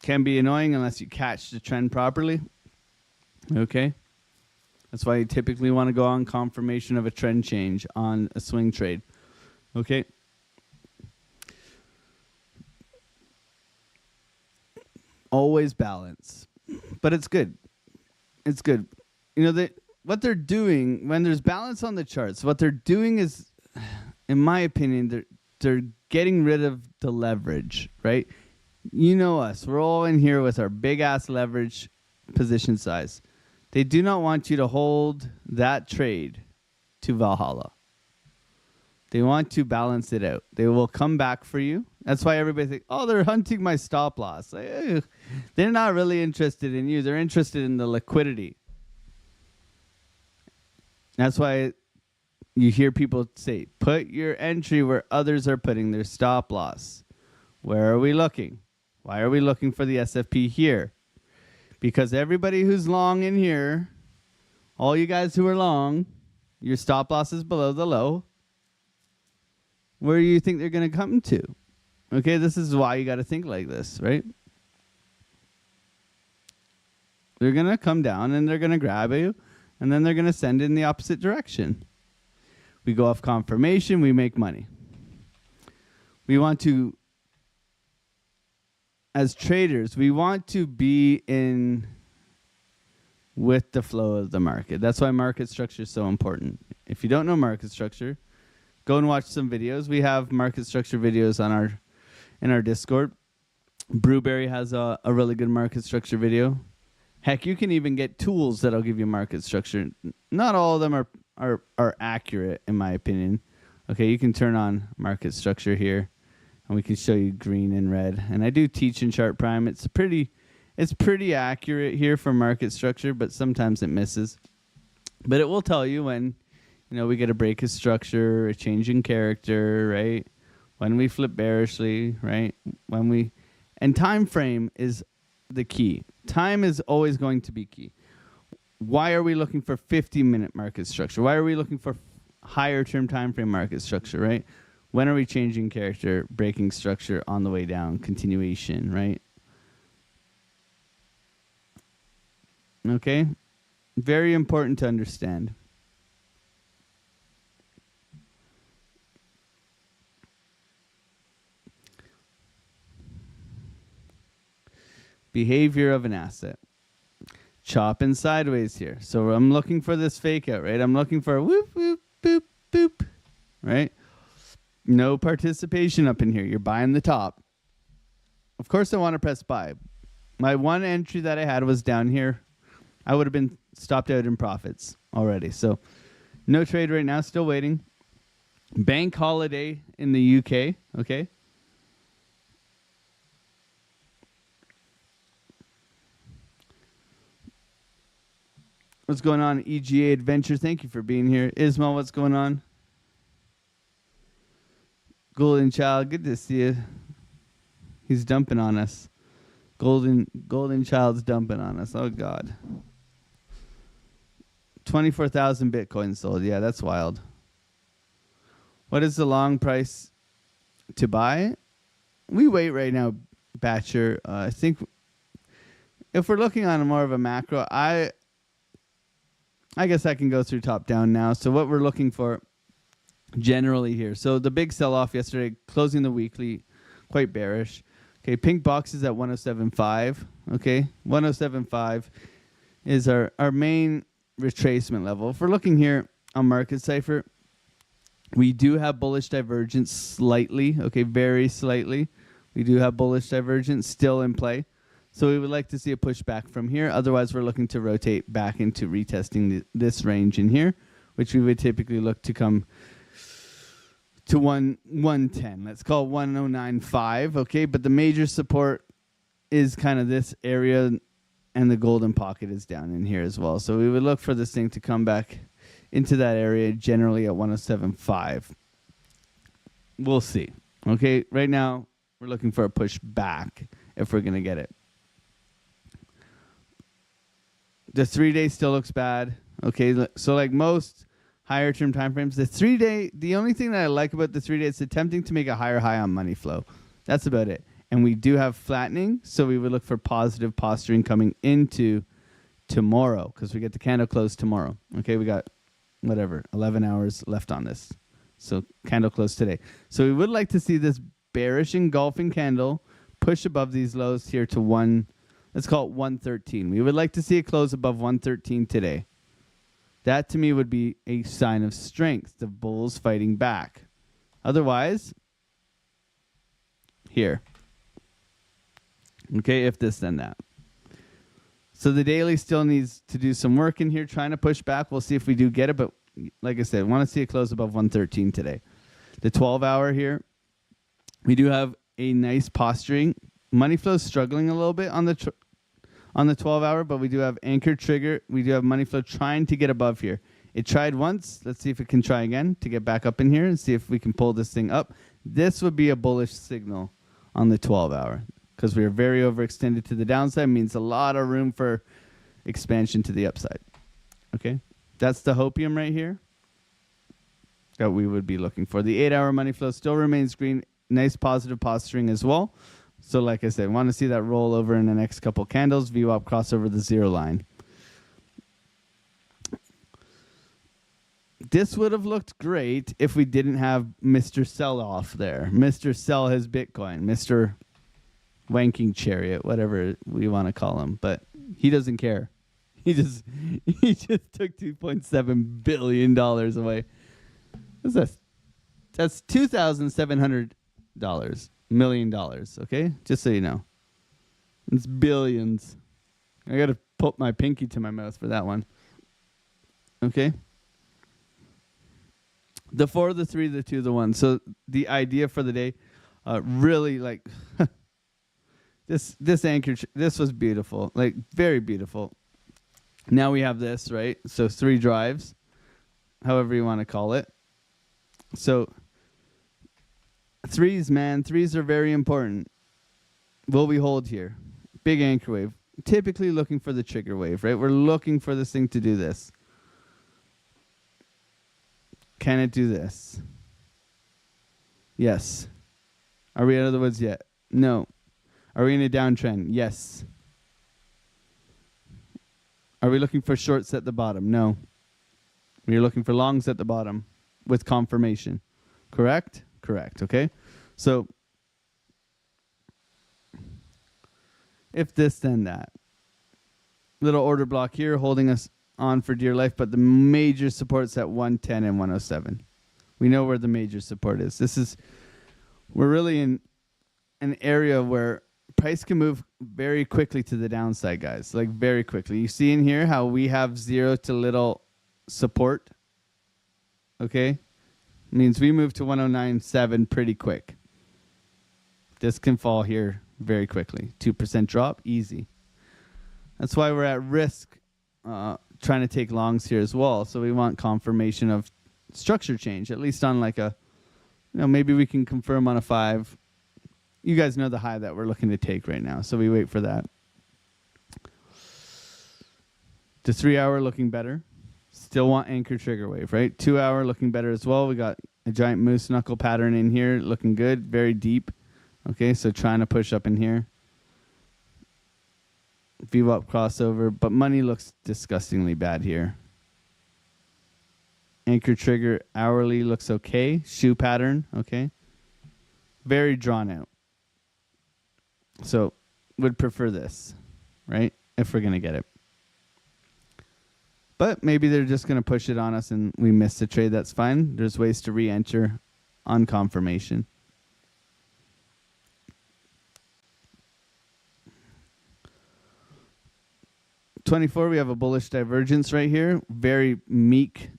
can be annoying unless you catch the trend properly. Okay? That's why you typically want to go on confirmation of a trend change on a swing trade. Okay? Always balance. But it's good. It's good. What they're doing, when there's balance on the charts, what they're doing is, in my opinion, they're getting rid of the leverage, right? You know us. We're all in here with our big-ass leverage position size. They do not want you to hold that trade to Valhalla. They want to balance it out. They will come back for you. That's why everybody thinks, oh, they're hunting my stop loss. They're not really interested in you. They're interested in the liquidity. That's why you hear people say, put your entry where others are putting their stop loss. Where are we looking? Why are we looking for the SFP here? Because everybody who's long in here, all you guys who are long, your stop loss is below the low. Where do you think they're going to come to? Okay, this is why you got to think like this, right? They're going to come down and they're going to grab you, and then they're going to send in the opposite direction. We go off confirmation, we make money. We want to, as traders, we want to be in with the flow of the market. That's why market structure is so important. If you don't know market structure, go and watch some videos. We have market structure videos on in our Discord. Brewberry has a really good market structure video. Heck, you can even get tools that'll give you market structure. Not all of them are accurate, in my opinion. Okay, you can turn on market structure here, and we can show you green and red. And I do teach in Chart Prime. It's pretty accurate here for market structure, but sometimes it misses. But it will tell you when, we get a break of structure, a change in character, right? When we flip bearishly, right? And time frame is the key. Time is always going to be key. Why are we looking for 50-minute market structure? Why are we looking for higher term time frame market structure, right? When are we changing character, breaking structure on the way down, continuation, right? Okay? Very important to understand. Behavior of an asset. Chopping sideways here. So I'm looking for this fake out, right? I'm looking for a whoop, whoop, boop, boop, right? No participation up in here. You're buying the top. Of course I want to press buy. My one entry that I had was down here. I would have been stopped out in profits already. So no trade right now, still waiting. Bank holiday in the UK, okay? What's going on, EGA Adventure? Thank you for being here. Ismail, what's going on? Golden Child, good to see you. He's dumping on us. Golden Child's dumping on us. Oh, God. 24,000 Bitcoin sold. Yeah, that's wild. What is the long price to buy? We wait right now, Batcher. I think if we're looking on more of a macro, I guess I can go through top down now. So what we're looking for generally here. So the big sell-off yesterday, closing the weekly, quite bearish. Okay, pink box is at 107.5. Okay, 107.5 is our main retracement level. If we're looking here on Market Cipher, We do have bullish divergence slightly, okay, very slightly. We do have bullish divergence still in play. So we would like to see a pushback from here. Otherwise, we're looking to rotate back into retesting this range in here, which we would typically look to come to 110. Let's call 1095, okay? But the major support is kind of this area, and the golden pocket is down in here as well. So we would look for this thing to come back into that area, generally at 107.5. We'll see. Okay, right now we're looking for a push back if we're going to get it. The 3-day still looks bad. Okay, so like most higher term time frames, the 3-day, the only thing that I like about the 3-day is attempting to make a higher high on money flow. That's about it. And we do have flattening, so we would look for positive posturing coming into tomorrow because we get the candle close tomorrow. Okay, we got 11 hours left on this. So candle close today. So we would like to see this bearish engulfing candle push above these lows here to let's call it 113. We would like to see it close above 113 today. That to me would be a sign of strength, the bulls fighting back. Otherwise, here. Okay, if this, then that. So the daily still needs to do some work in here, trying to push back. We'll see if we do get it, but like I said, I want to see it close above 113 today. The 12-hour here, we do have a nice posturing. Money flow is struggling a little bit on the 12-hour, but we do have anchor trigger. We do have money flow trying to get above here. It tried once. Let's see if it can try again to get back up in here and see if we can pull this thing up. This would be a bullish signal on the 12-hour because we are very overextended to the downside. Means a lot of room for expansion to the upside. Okay, that's the hopium right here that we would be looking for. The 8-hour money flow still remains green. Nice positive posturing as well. So like I said, want to see that roll over in the next couple candles. VWAP cross over the 0 line. This would have looked great if we didn't have Mr. Sell-Off there. Mr. Sell his Bitcoin. Mr. Wanking Chariot, whatever we want to call him. But he doesn't care. He just took $2.7 billion away. What's that? That's $2,700 million, okay? Just so you know. It's billions. I got to put my pinky to my mouth for that one. Okay? The 4, the 3, the 2, the 1. So the idea for the day, really like this anchor, this was beautiful, like very beautiful. Now we have this, right? So 3 drives, however you want to call it. So 3s, man, 3s are very important. Will we hold here? Big anchor wave. Typically looking for the trigger wave, right? We're looking for this thing to do this. Can it do this? Yes. Are we out of the woods yet? No. Are we in a downtrend? Yes. Are we looking for shorts at the bottom? No. We are looking for longs at the bottom with confirmation. Correct? Correct, okay? So, if this, then that. Little order block here holding us on for dear life, but the major support's at 110 and 107. We know where the major support is. We're really in an area where price can move very quickly to the downside, guys. Like very quickly. You see in here how we have 0 to little support. Okay? Means we move to 109.7 pretty quick. This can fall here very quickly. 2% drop, easy. That's why we're at risk trying to take longs here as well. So we want confirmation of structure change, at least on like a, maybe we can confirm on a 5. You guys know the high that we're looking to take right now. So we wait for that. The 3-hour looking better. Still want anchor trigger wave, right? 2-hour looking better as well. We got a giant moose knuckle pattern in here looking good, very deep. Okay, so trying to push up in here. VWAP crossover, but money looks disgustingly bad here. Anchor trigger hourly looks okay. Shoe pattern, okay. Very drawn out. So would prefer this, right? If we're going to get it. But maybe they're just going to push it on us and we missed the trade. That's fine. There's ways to re-enter on confirmation. $24, we have a bullish divergence right here. Very weak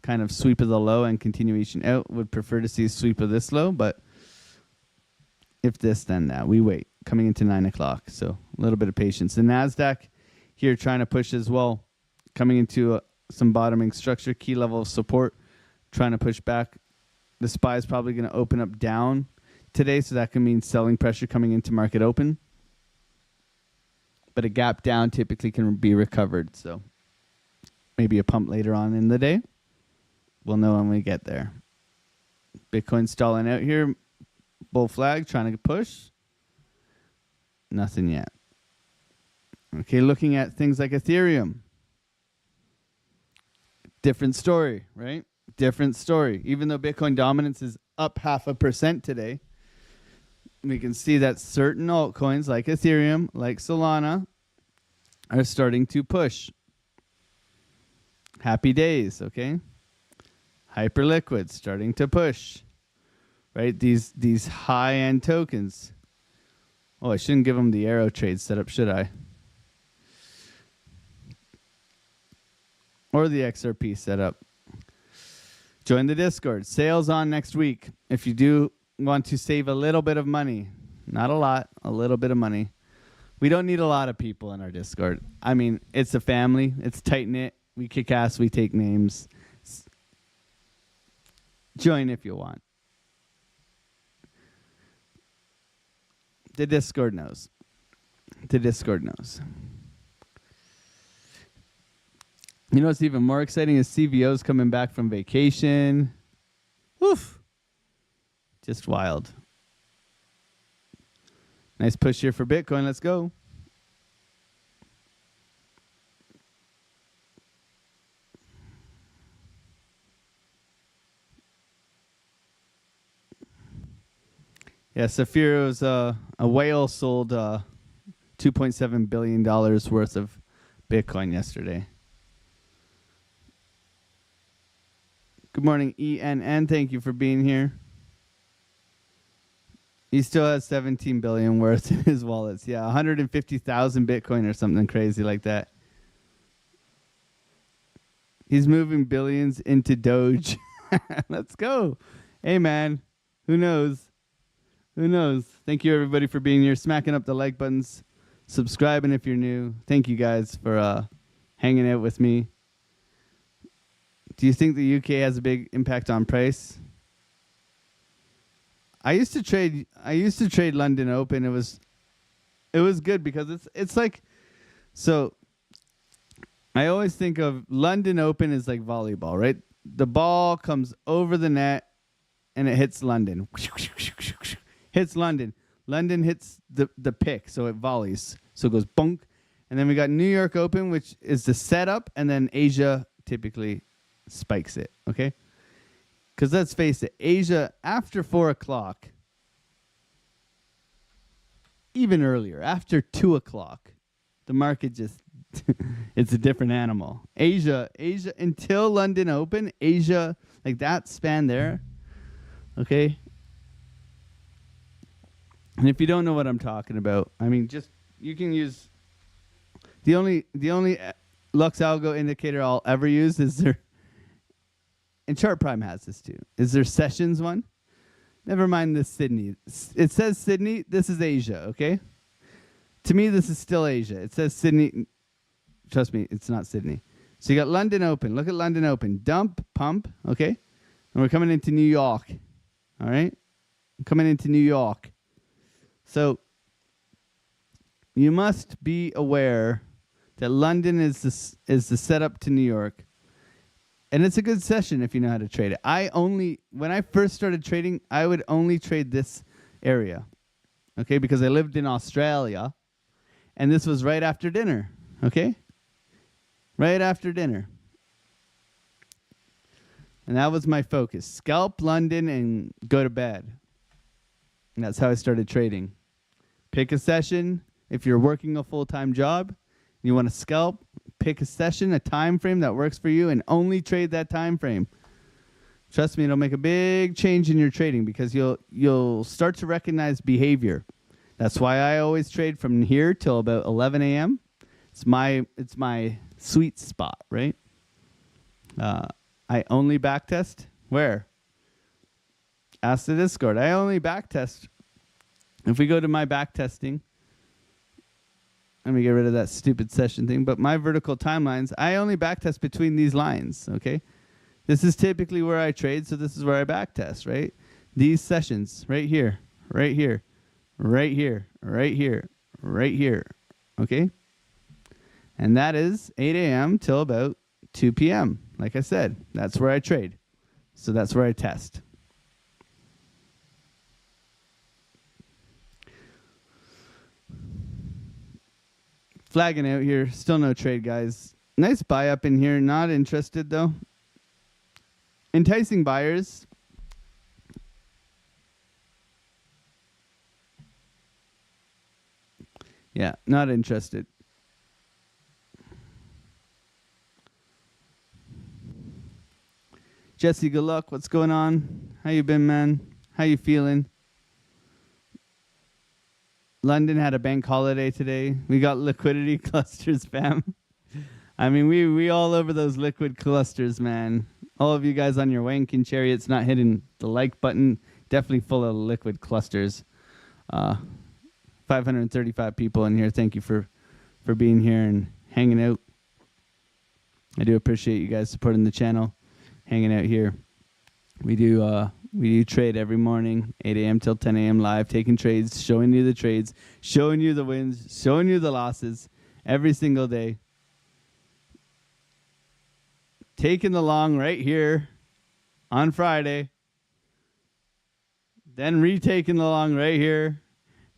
kind of sweep of the low and continuation out. Would prefer to see a sweep of this low, but if this, then that. We wait. Coming into 9 o'clock, so a little bit of patience. The NASDAQ here trying to push as well. Coming into some bottoming structure, key level of support, trying to push back. The SPY is probably going to open up down today, so that can mean selling pressure coming into market open. But a gap down typically can be recovered, so maybe a pump later on in the day. We'll know when we get there. Bitcoin stalling out here. Bull flag trying to push. Nothing yet. Okay, looking at things like Ethereum. Different story, right? Different story. Even though Bitcoin dominance is up 0.5% today, we can see that certain altcoins like Ethereum, like Solana, are starting to push. Happy days, okay? Hyperliquid starting to push. Right? These high-end tokens. Oh, I shouldn't give them the arrow trade setup, should I? Or the XRP setup. Join the Discord. Sales on next week. If you do want to save a little bit of money, not a lot, a little bit of money. We don't need a lot of people in our Discord. I mean, it's a family. It's tight-knit. We kick ass. We take names. Join if you want. The Discord knows. The Discord knows. You know what's even more exciting is CVO's coming back from vacation. Woof. Just wild. Nice push here for Bitcoin. Let's go. Yeah, Saphiro's a whale sold $2.7 billion worth of Bitcoin yesterday. Good morning, ENN. Thank you for being here. He still has 17 billion worth in his wallets. Yeah, 150,000 Bitcoin or something crazy like that. He's moving billions into Doge. Let's go. Hey, man. Who knows? Who knows? Thank you, everybody, for being here. Smacking up the like buttons. Subscribing if you're new. Thank you guys for hanging out with me. Do you think the UK has a big impact on price? I used to trade London Open. It was good because it's like, so I always think of London Open as like volleyball, right? The ball comes over the net and it hits London. Hits London. London hits the pick, so it volleys. So it goes bonk. And then we got New York Open, which is the setup, and then Asia typically spikes it, okay? Because let's face it, Asia, after 4 o'clock, even earlier, after 2 o'clock, the market just, it's a different animal. Asia, until London Open, Asia, like that span there, okay? And if you don't know what I'm talking about, I mean, just, you can use, the only Lux Algo indicator I'll ever use is their, and Chart Prime has this too, is their Sessions one. Never mind this Sydney. It says Sydney. This is Asia, okay? To me, this is still Asia. It says Sydney. Trust me, it's not Sydney. So you got London Open. Look at London Open. Dump, pump, okay? And we're coming into New York, all right? Coming into New York. So you must be aware that London is the setup to New York. And it's a good session if you know how to trade it. When I first started trading, I would only trade this area, okay? Because I lived in Australia, and this was right after dinner, okay? Right after dinner. And that was my focus. Scalp London and go to bed. And that's how I started trading. Pick a session. If you're working a full-time job, you want to scalp, pick a session, a time frame that works for you, and only trade that time frame. Trust me, it'll make a big change in your trading because you'll start to recognize behavior. That's why I always trade from here till about 11 a.m. It's my sweet spot, right? I only backtest. Where? Ask the Discord. I only backtest. If we go to my backtesting, let me get rid of that stupid session thing. But my vertical timelines, I only backtest between these lines, okay? This is typically where I trade, so this is where I backtest, right? These sessions, right here, right here, right here, right here, right here, okay? And that is 8 a.m. till about 2 p.m. Like I said, that's where I trade. So that's where I test. Flagging out here. Still no trade, guys. Nice buy up in here. Not interested, though. Enticing buyers. Yeah, not interested. Jesse, good luck. What's going on? How you been, man? How you feeling? London had a bank holiday today. We got liquidity clusters, fam. I mean, we all over those liquid clusters, man. All of you guys on your wanking chariots not hitting the like button, definitely full of liquid clusters. 535 people in here. Thank you for being here and hanging out. I do appreciate you guys supporting the channel, hanging out here. We do trade every morning, 8 a.m. till 10 a.m. live, taking trades, showing you the trades, showing you the wins, showing you the losses every single day. Taking the long right here on Friday. Then retaking the long right here.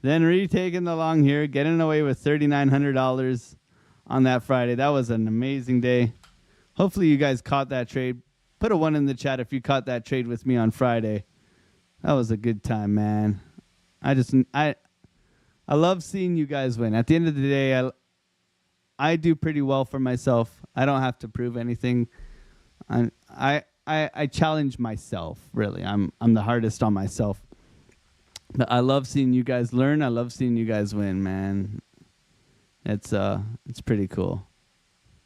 Then retaking the long here, getting away with $3,900 on that Friday. That was an amazing day. Hopefully you guys caught that trade. Put a 1 in the chat if you caught that trade with me on Friday. That was a good time, man. I love seeing you guys win. At the end of the day, I do pretty well for myself. I don't have to prove anything. I challenge myself, really. I'm the hardest on myself. But I love seeing you guys learn. I love seeing you guys win, man. It's pretty cool.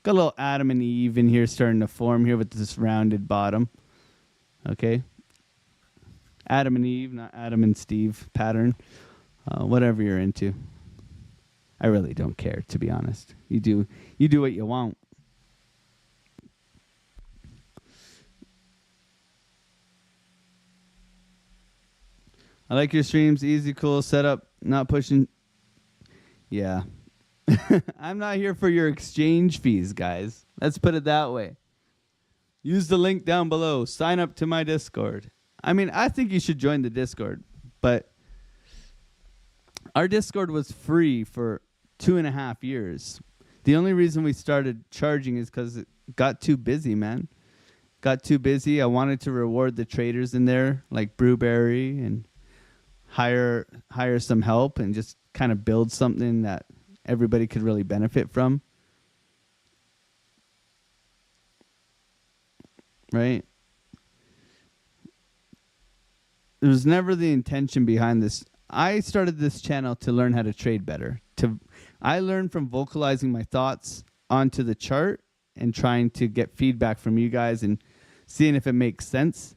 Got a little Adam and Eve in here starting to form here with this rounded bottom. Okay. Adam and Eve, not Adam and Steve pattern. Whatever you're into. I really don't care, to be honest. You do what you want. I like your streams. Easy, cool setup. Not pushing. Yeah. I'm not here for your exchange fees, guys. Let's put it that way. Use the link down below. Sign up to my Discord. I mean, I think you should join the Discord, but our Discord was free for 2.5 years. The only reason we started charging is because it got too busy, man. Got too busy. I wanted to reward the traders in there, like Brewberry, and hire some help and just kind of build something that everybody could really benefit from. Right? There was never the intention behind this. I started this channel to learn how to trade better. I learned from vocalizing my thoughts onto the chart and trying to get feedback from you guys and seeing if it makes sense.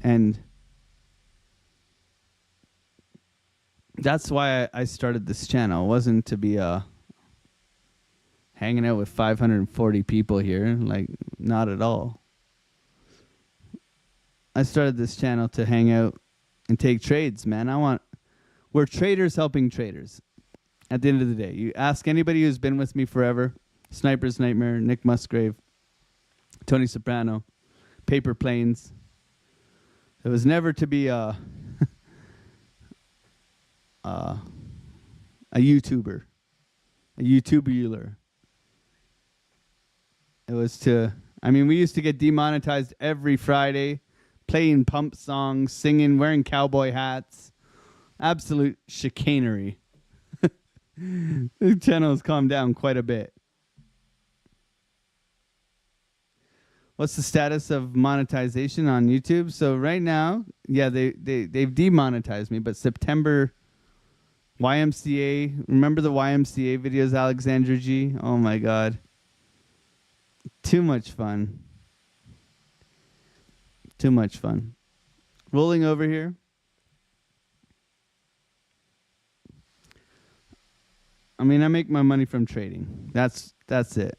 And that's why I started this channel. It wasn't to be hanging out with 540 people here. Like, not at all. I started this channel to hang out and take trades, man. We're traders helping traders. At the end of the day, you ask anybody who's been with me forever, Sniper's Nightmare, Nick Musgrave, Tony Soprano, Paper Planes. It was never to be a YouTuber, a YouTuber. It was to, I mean, we used to get demonetized every Friday, playing pump songs, singing, wearing cowboy hats. Absolute chicanery. The channel has calmed down quite a bit. what's the status of monetization on YouTube? So right now, yeah, they've demonetized me, but September YMCA, remember the YMCA videos, Alexandra G? Oh my God. Too much fun. Too much fun. Rolling over here. I mean, I make my money from trading. That's it.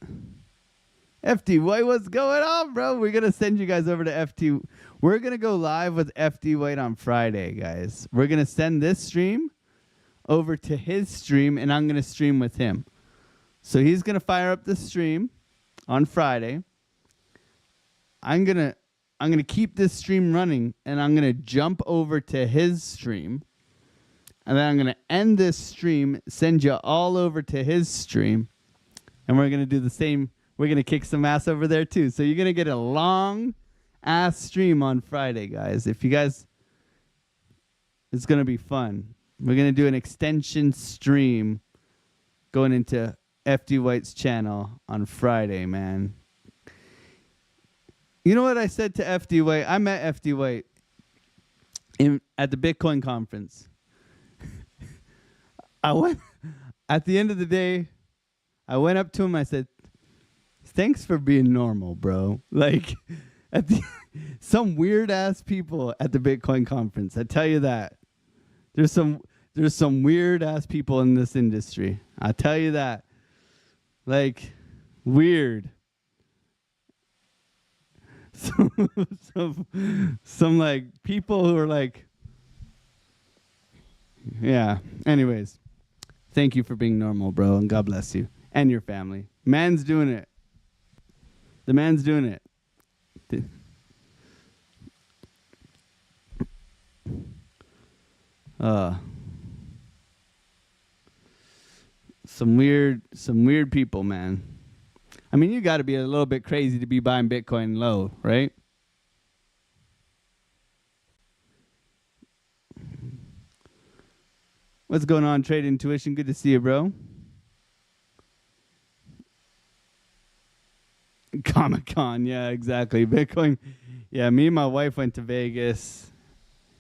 FD White, what's going on, bro? We're going to send you guys over to FD. We're going to go live with FD White on Friday, guys. We're going to send this stream over to his stream, and I'm going to stream with him. So he's going to fire up the stream on Friday. I'm going to keep this stream running, and I'm going to jump over to his stream. And then I'm going to end this stream, send you all over to his stream, and we're going to do the same. We're going to kick some ass over there, too. So you're going to get a long-ass stream on Friday, guys. If you guys... It's going to be fun. We're going to do an extension stream going into FD White's channel on Friday, man. You know what I said to FD White? I met FD White at the Bitcoin conference. I went at the end of the day, I went up to him, I said, "Thanks for being normal, bro." Like some weird ass people at the Bitcoin conference. I tell you that. There's some weird ass people in this industry. I tell you that. Like weird. Some like people who are like, yeah. Anyways, thank you for being normal, bro, and God bless you and your family. Man's doing it. The man's doing it. Some weird people, man. I mean, you got to be a little bit crazy to be buying Bitcoin low, right? What's going on, Trade Intuition? Good to see you, bro. Comic-Con, yeah, exactly. Bitcoin. Yeah, me and my wife went to Vegas,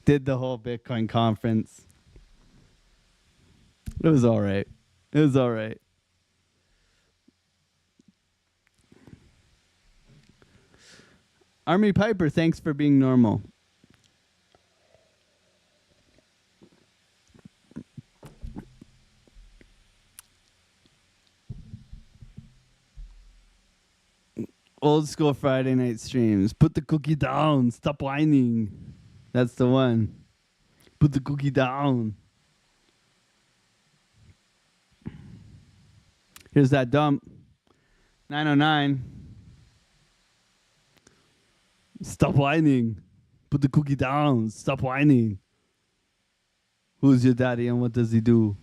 did the whole Bitcoin conference. It was all right. It was all right. Army Piper, thanks for being normal. Old school Friday night streams. Put the cookie down. Stop whining. That's the one. Put the cookie down. Here's that dump. 909. Stop whining. Put the cookie down. Stop whining. Who's your daddy and what does he do?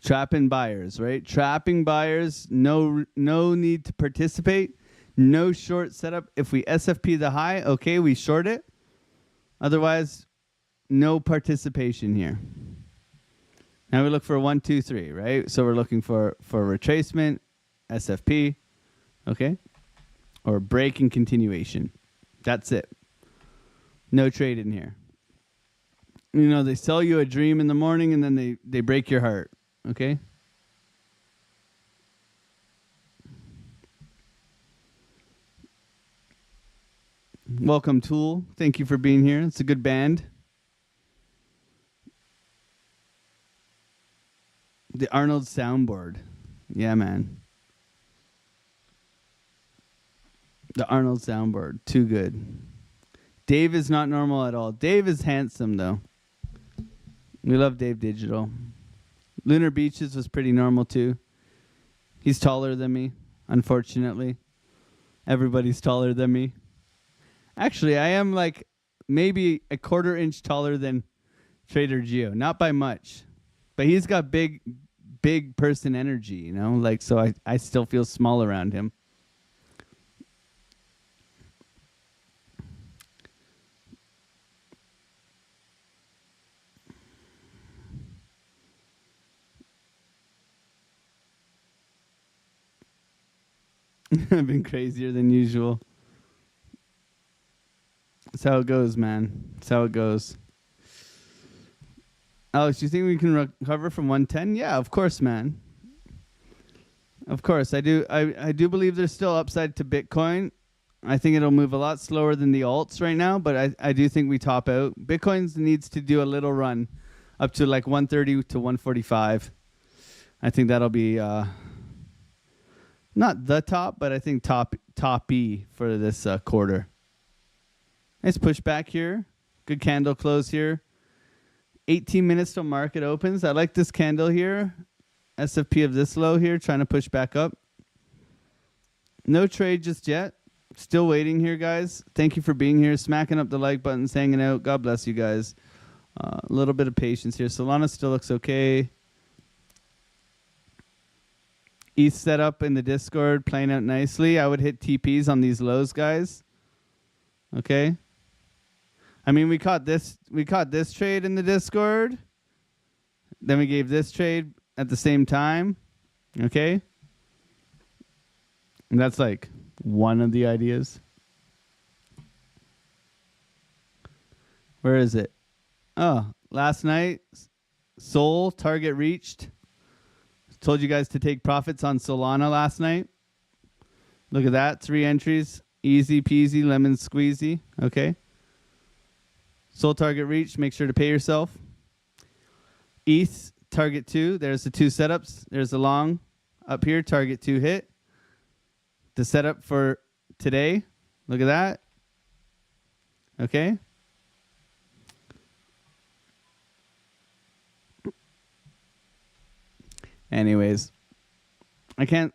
Trapping buyers, right? Trapping buyers, no need to participate. No short setup. If we SFP the high, okay, we short it. Otherwise, no participation here. Now we look for 1, 2, 3, right? So we're looking for retracement, SFP, okay? Or break and continuation. That's it. No trade in here. You know, they sell you a dream in the morning and then they break your heart. Okay? Welcome, Tool. Thank you for being here. It's a good band. The Arnold soundboard. Yeah, man. The Arnold soundboard. Too good. Dave is not normal at all. Dave is handsome, though. We love Dave Digital. Lunar Beaches was pretty normal, too. He's taller than me, unfortunately. Everybody's taller than me. Actually, I am like maybe a 1/4 inch taller than Trader Geo. Not by much. But he's got big person energy, you know? Like, so I still feel small around him. I've been crazier than usual. That's how it goes, man. That's how it goes. Alex, you think we can recover from 110? Yeah, of course, man. Of course, I do. I do believe there's still upside to Bitcoin. I think it'll move a lot slower than the alts right now, but I do think we top out. Bitcoin needs to do a little run up to like 130 to 145. I think that'll be not the top, but I think top E for this quarter. Nice pushback here. Good candle close here. 18 minutes till market opens. I like this candle here. SFP of this low here, trying to push back up. No trade just yet. Still waiting here, guys. Thank you for being here. Smacking up the like buttons, hanging out. God bless you guys. A little bit of patience here. Solana still looks okay. ETH set up in the Discord, playing out nicely. I would hit TPs on these lows, guys. Okay. I mean, we caught this trade in the Discord. Then we gave this trade at the same time. Okay. And that's like one of the ideas. Where is it? Oh, last night, Sol target reached. Told you guys to take profits on Solana last night. Look at that. 3 entries. Easy peasy, lemon squeezy. Okay. Sol target reached. Make sure to pay yourself. ETH target 2. There's the 2 setups. There's the long up here. Target 2 hit. The setup for today. Look at that. Okay. Anyways, I can't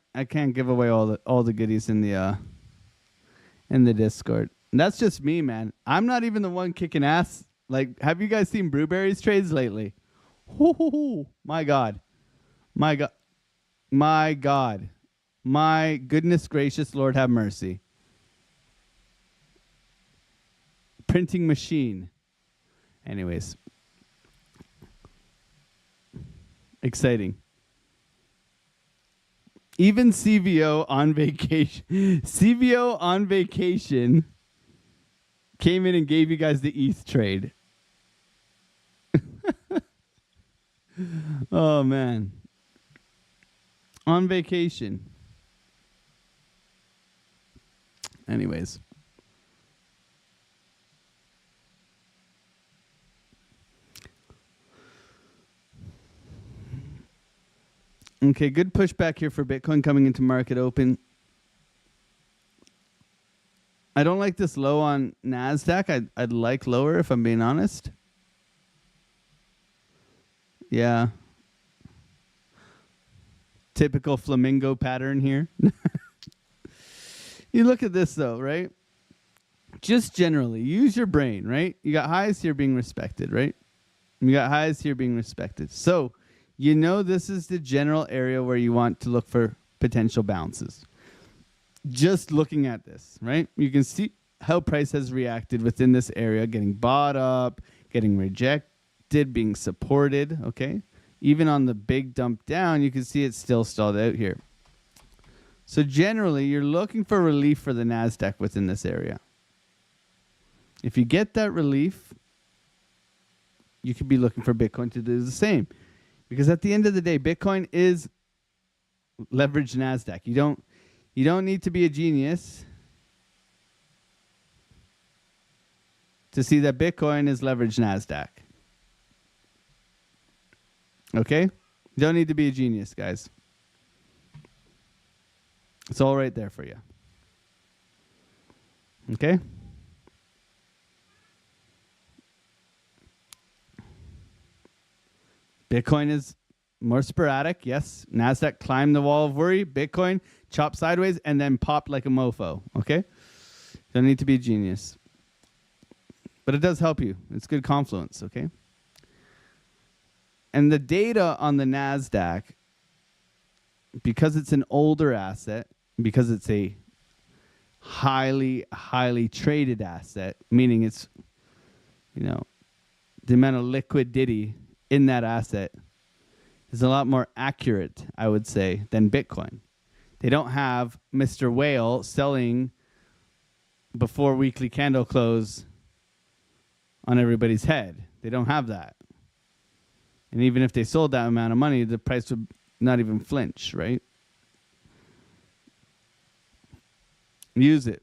give away all the goodies in the Discord. And that's just me, man. I'm not even the one kicking ass. Like, have you guys seen Brewberry's trades lately? My God. My God. My God. My goodness gracious, Lord have mercy. Printing machine. Anyways. Exciting. Even CVO on vacation. CVO on vacation came in and gave you guys the ETH trade. Oh, man. On vacation. Anyways. Okay, good pushback here for Bitcoin coming into market open. I don't like this low on NASDAQ. I'd like lower if I'm being honest. Yeah. Typical flamingo pattern here. You look at this though, right? Just generally, use your brain, right? You got highs here being respected, right? You got highs here being respected. So, you know this is the general area where you want to look for potential bounces. Just looking at this, right? You can see how price has reacted within this area, getting bought up, getting rejected, being supported, okay? Even on the big dump down, you can see it's still stalled out here. So generally, you're looking for relief for the NASDAQ within this area. If you get that relief, you could be looking for Bitcoin to do the same. Because at the end of the day, Bitcoin is leveraged NASDAQ. You don't need to be a genius to see that Bitcoin is leveraged NASDAQ. Okay? You don't need to be a genius, guys. It's all right there for you. Okay? Bitcoin is more sporadic. Yes, NASDAQ climbed the wall of worry. Bitcoin chopped sideways and then popped like a mofo. Okay? Don't need to be a genius. But it does help you. It's good confluence. Okay? And the data on the NASDAQ, because it's an older asset, because it's a highly, highly traded asset, meaning it's, the amount of liquidity in that asset is a lot more accurate, I would say, than Bitcoin. They don't have Mr. Whale selling before weekly candle close on everybody's head. They don't have that. And even if they sold that amount of money, the price would not even flinch, right? Use it.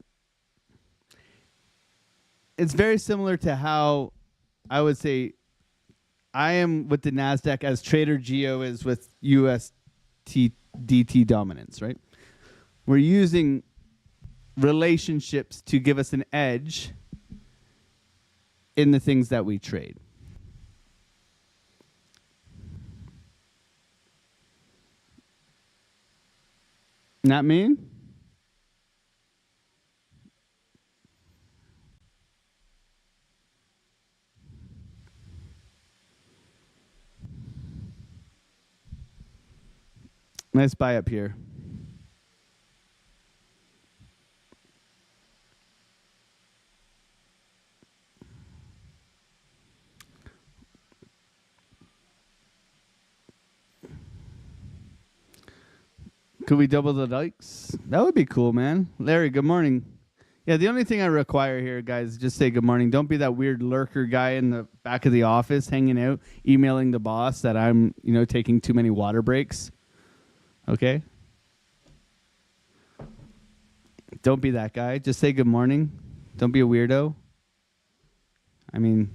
It's very similar to how I would say I am with the NASDAQ as Trader Geo is with USDT dominance, right? We're using relationships to give us an edge in the things that we trade. Not mean? Nice buy up here. Could we double the likes? That would be cool, man. Larry, good morning. Yeah, the only thing I require here, guys, is just say good morning. Don't be that weird lurker guy in the back of the office hanging out, emailing the boss that I'm, taking too many water breaks. Okay? Don't be that guy. Just say good morning. Don't be a weirdo. I mean,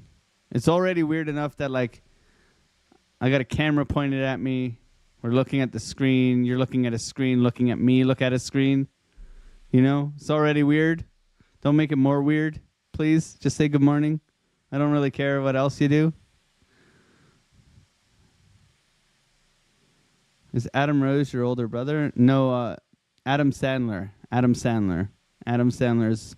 it's already weird enough that, I got a camera pointed at me. We're looking at the screen. You're looking at a screen, looking at me, look at a screen. It's already weird. Don't make it more weird, please. Just say good morning. I don't really care what else you do. Is Adam Rose your older brother? No, Adam Sandler. Adam Sandler's...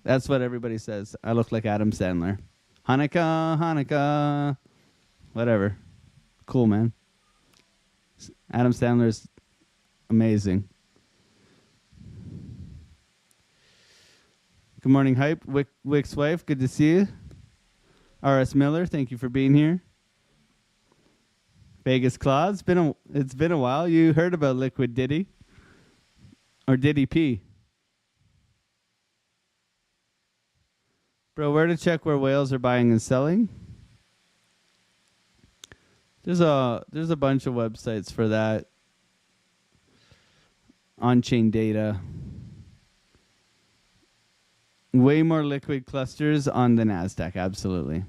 That's what everybody says. I look like Adam Sandler. Hanukkah. Whatever. Cool, man. Adam Sandler's amazing. Good morning, Hype. Wick's wife, good to see you. R.S. Miller, thank you for being here. Vegas Claw, it's been a while. You heard about Liquid Diddy? Or Diddy P? Bro, where to check where whales are buying and selling? There's a bunch of websites for that. On-chain data. Way more liquid clusters on the NASDAQ, absolutely.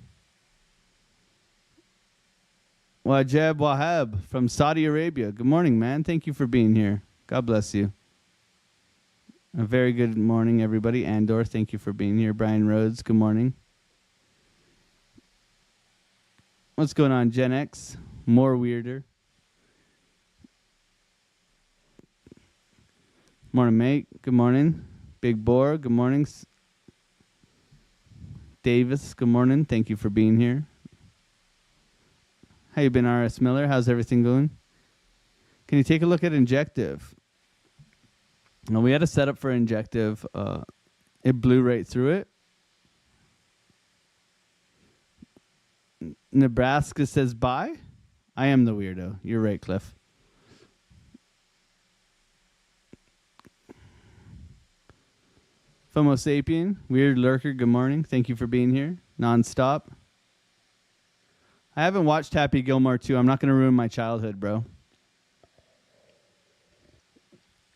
Wajeb Wahab from Saudi Arabia. Good morning, man. Thank you for being here. God bless you. A very good morning, everybody. Andor, thank you for being here. Brian Rhodes, good morning. What's going on, Gen X? More weirder. Morning, mate. Good morning. Big Boar, good morning. Davis, good morning. Thank you for being here. How you been, R.S. Miller? How's everything going? Can you take a look at Injective? Now, we had a setup for Injective. It blew right through it. Nebraska says bye. I am the weirdo. You're right, Cliff. FOMO Sapien, Weird Lurker, good morning. Thank you for being here. Nonstop. I haven't watched Happy Gilmore 2. I'm not going to ruin my childhood, bro.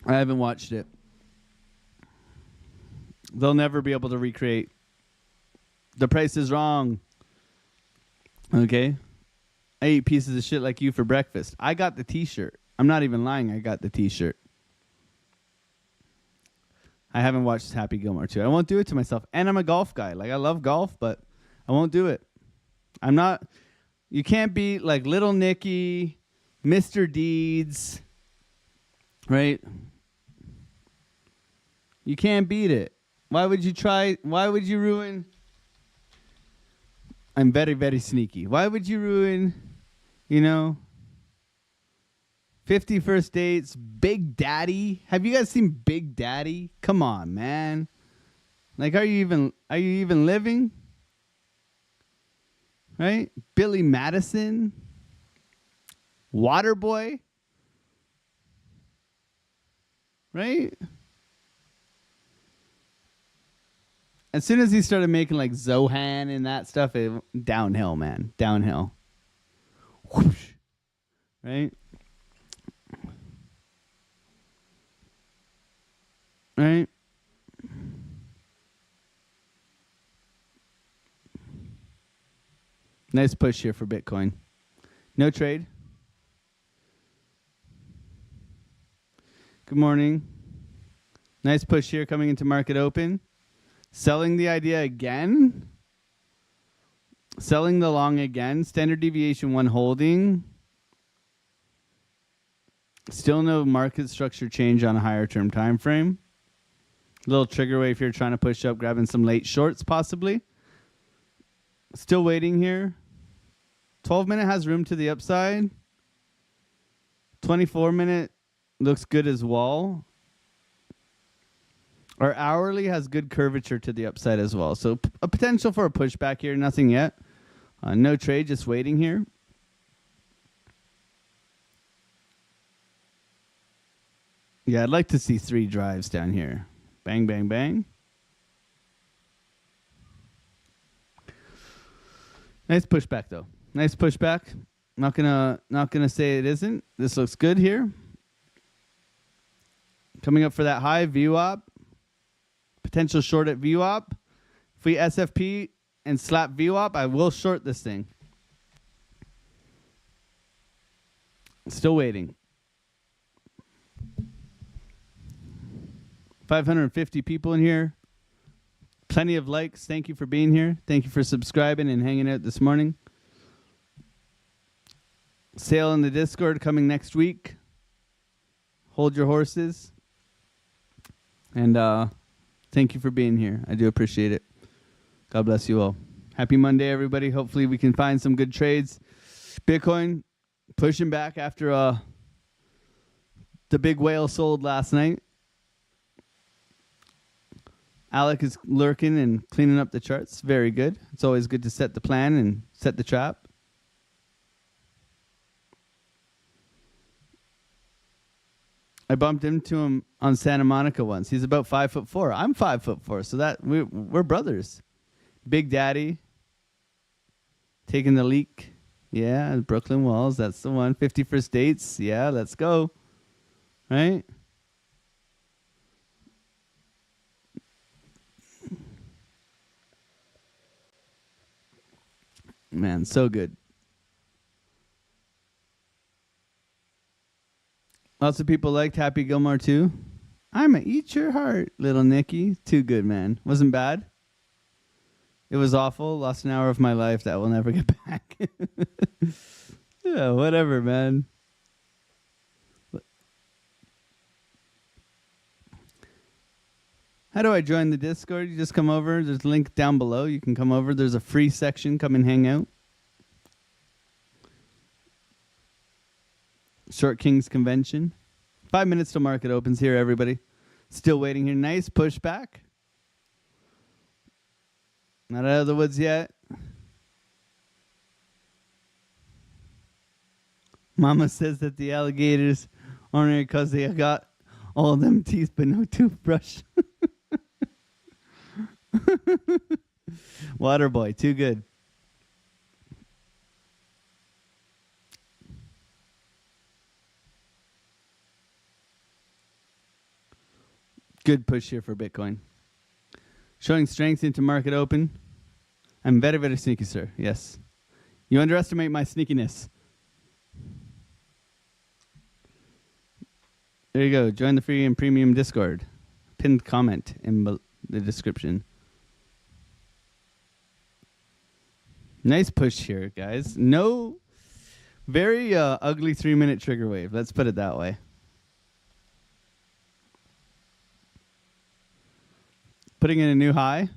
I haven't watched it. They'll never be able to recreate. The Price is Wrong. Okay? I eat pieces of shit like you for breakfast. I got the t-shirt. I'm not even lying. I got the t-shirt. I haven't watched Happy Gilmore 2. I won't do it to myself. And I'm a golf guy. I love golf, but I won't do it. I'm not... You can't beat, Little Nicky, Mr. Deeds, right? You can't beat it. Why would you try... Why would you ruin... I'm very, very sneaky. Why would you ruin, 50 First Dates, Big Daddy? Have you guys seen Big Daddy? Come on, man. Are you even living? Right? Billy Madison? Waterboy? right? As soon as he started making like Zohan and that stuff, downhill, man. Downhill. Whoosh. Right? Right? Nice push here for Bitcoin. No trade. Good morning. Nice push here coming into market open. Selling the idea again. Selling the long again. Standard deviation 1 holding. Still no market structure change on a higher term time frame. Little trigger wave here trying to push up, grabbing some late shorts possibly. Still waiting here. 12-minute has room to the upside. 24-minute looks good as well. Our hourly has good curvature to the upside as well. So a potential for a pushback here. Nothing yet. No trade, just waiting here. Yeah, I'd like to see 3 drives down here. Bang, bang, bang. Nice pushback though. Nice pushback. Not gonna say it isn't. This looks good here. Coming up for that high VWAP. Potential short at VWAP. If we SFP and slap VWAP, I will short this thing. Still waiting. 550 people in here. Plenty of likes. Thank you for being here. Thank you for subscribing and hanging out this morning. Sale in the Discord coming next week. Hold your horses. And thank you for being here. I do appreciate it. God bless you all. Happy Monday, everybody. Hopefully we can find some good trades. Bitcoin pushing back after the big whale sold last night. Alec is lurking and cleaning up the charts. Very good. It's always good to set the plan and set the trap. I bumped into him on Santa Monica once. He's about 5'4". I'm 5'4", so that we're brothers. Big Daddy taking the leak. Yeah, Brooklyn Walls. That's the one. 51st Dates. Yeah, let's go. Right? Man, so good. Lots of people liked Happy Gilmore too. I'ma eat your heart, little Nicky. Too good, man. Wasn't bad. It was awful. Lost an hour of my life that we'll never get back. Yeah, whatever, man. How do I join the Discord? You just come over. There's a link down below. You can come over. There's a free section. Come and hang out. Short Kings Convention. 5 minutes till market opens here, everybody. Still waiting here. Nice pushback. Not out of the woods yet. Mama says that the alligators ornery because they got all them teeth but no toothbrush. Waterboy, too good. Good push here for Bitcoin. Showing strength into market open. I'm very, very sneaky, sir. Yes. You underestimate my sneakiness. There you go. Join the free and premium Discord. Pinned comment in the description. Nice push here, guys. No, very ugly 3-minute trigger wave. Let's put it that way. Putting in a new high.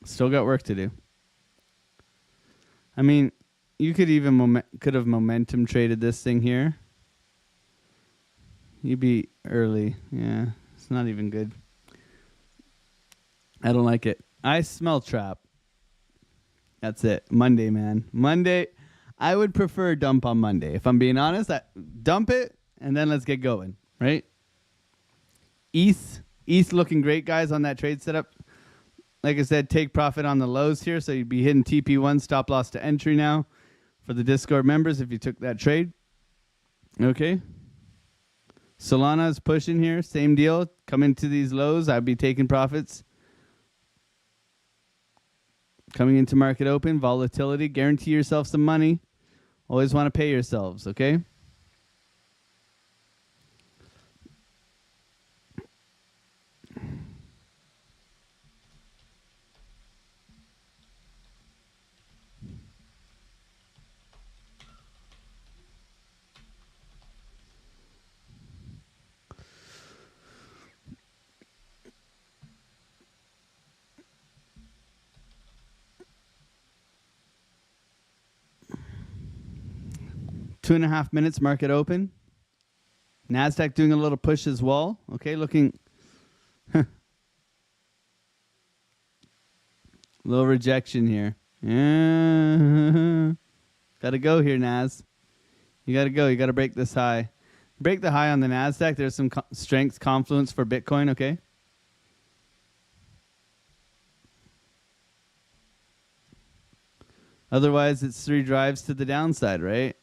Still got work to do. I mean, you could even could have momentum traded this thing here. You'd be early. Yeah, it's not even good. I don't like it. I smell trap. That's it. Monday, man. Monday. I would prefer dump on Monday. If I'm being honest, dump it and then let's get going, right? ETH looking great, guys, on that trade setup. Like I said, take profit on the lows here. So you'd be hitting TP1 stop loss to entry now for the Discord members if you took that trade. Okay. Solana is pushing here. Same deal. Coming to these lows, I'd be taking profits. Coming into market open, volatility. Guarantee yourself some money. Always want to pay yourselves, okay? 2.5 minutes market open. NASDAQ doing a little push as well. Okay, looking... little rejection here. Yeah. Got to go here, Nas. You got to go. You got to break this high. Break the high on the NASDAQ. There's some strength confluence for Bitcoin, okay? Otherwise, it's 3 drives to the downside, right?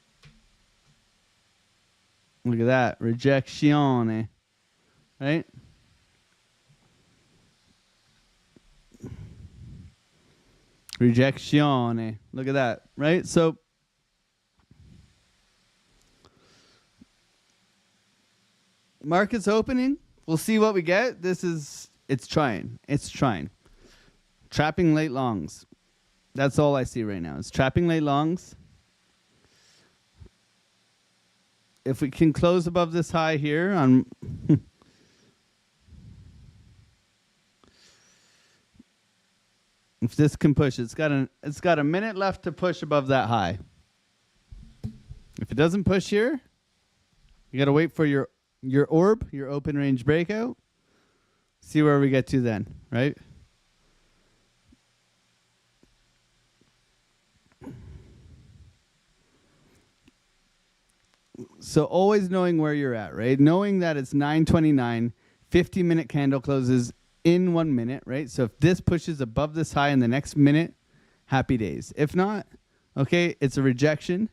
Look at that. Rejection, right? Rejection. Look at that, right? So market's opening. We'll see what we get. It's trying. Trapping late longs. That's all I see right now. It's trapping late longs. If we can close above this high here on if this can push, it's got a minute left to push above that high. If it doesn't push here, you got to wait for your orb, your open range breakout. See where we get to then, right? So always knowing where you're at, right? Knowing that it's 9:29, 50-minute candle closes in 1 minute, right? So if this pushes above this high in the next minute, happy days. If not, okay, it's a rejection.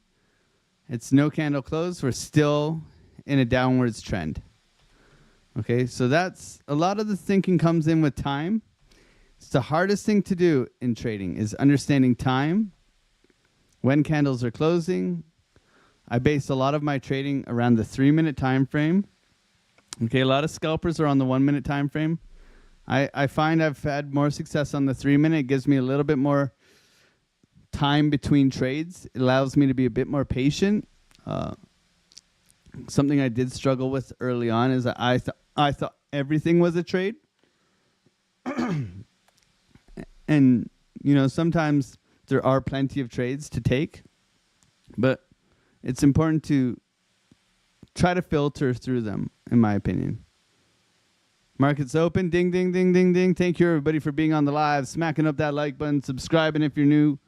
It's no candle close. We're still in a downwards trend. Okay, so that's a lot of the thinking comes in with time. It's the hardest thing to do in trading is understanding time, when candles are closing. I base a lot of my trading around the 3-minute time frame. Okay, a lot of scalpers are on the 1-minute time frame. I find I've had more success on the 3-minute. It gives me a little bit more time between trades. It allows me to be a bit more patient. Something I did struggle with early on is that I thought everything was a trade. And, you know, sometimes there are plenty of trades to take, but it's important to try to filter through them, in my opinion. Market's open. Ding, ding, ding, ding, ding. Thank you, everybody, for being on the live, smacking up that like button, subscribing if you're new.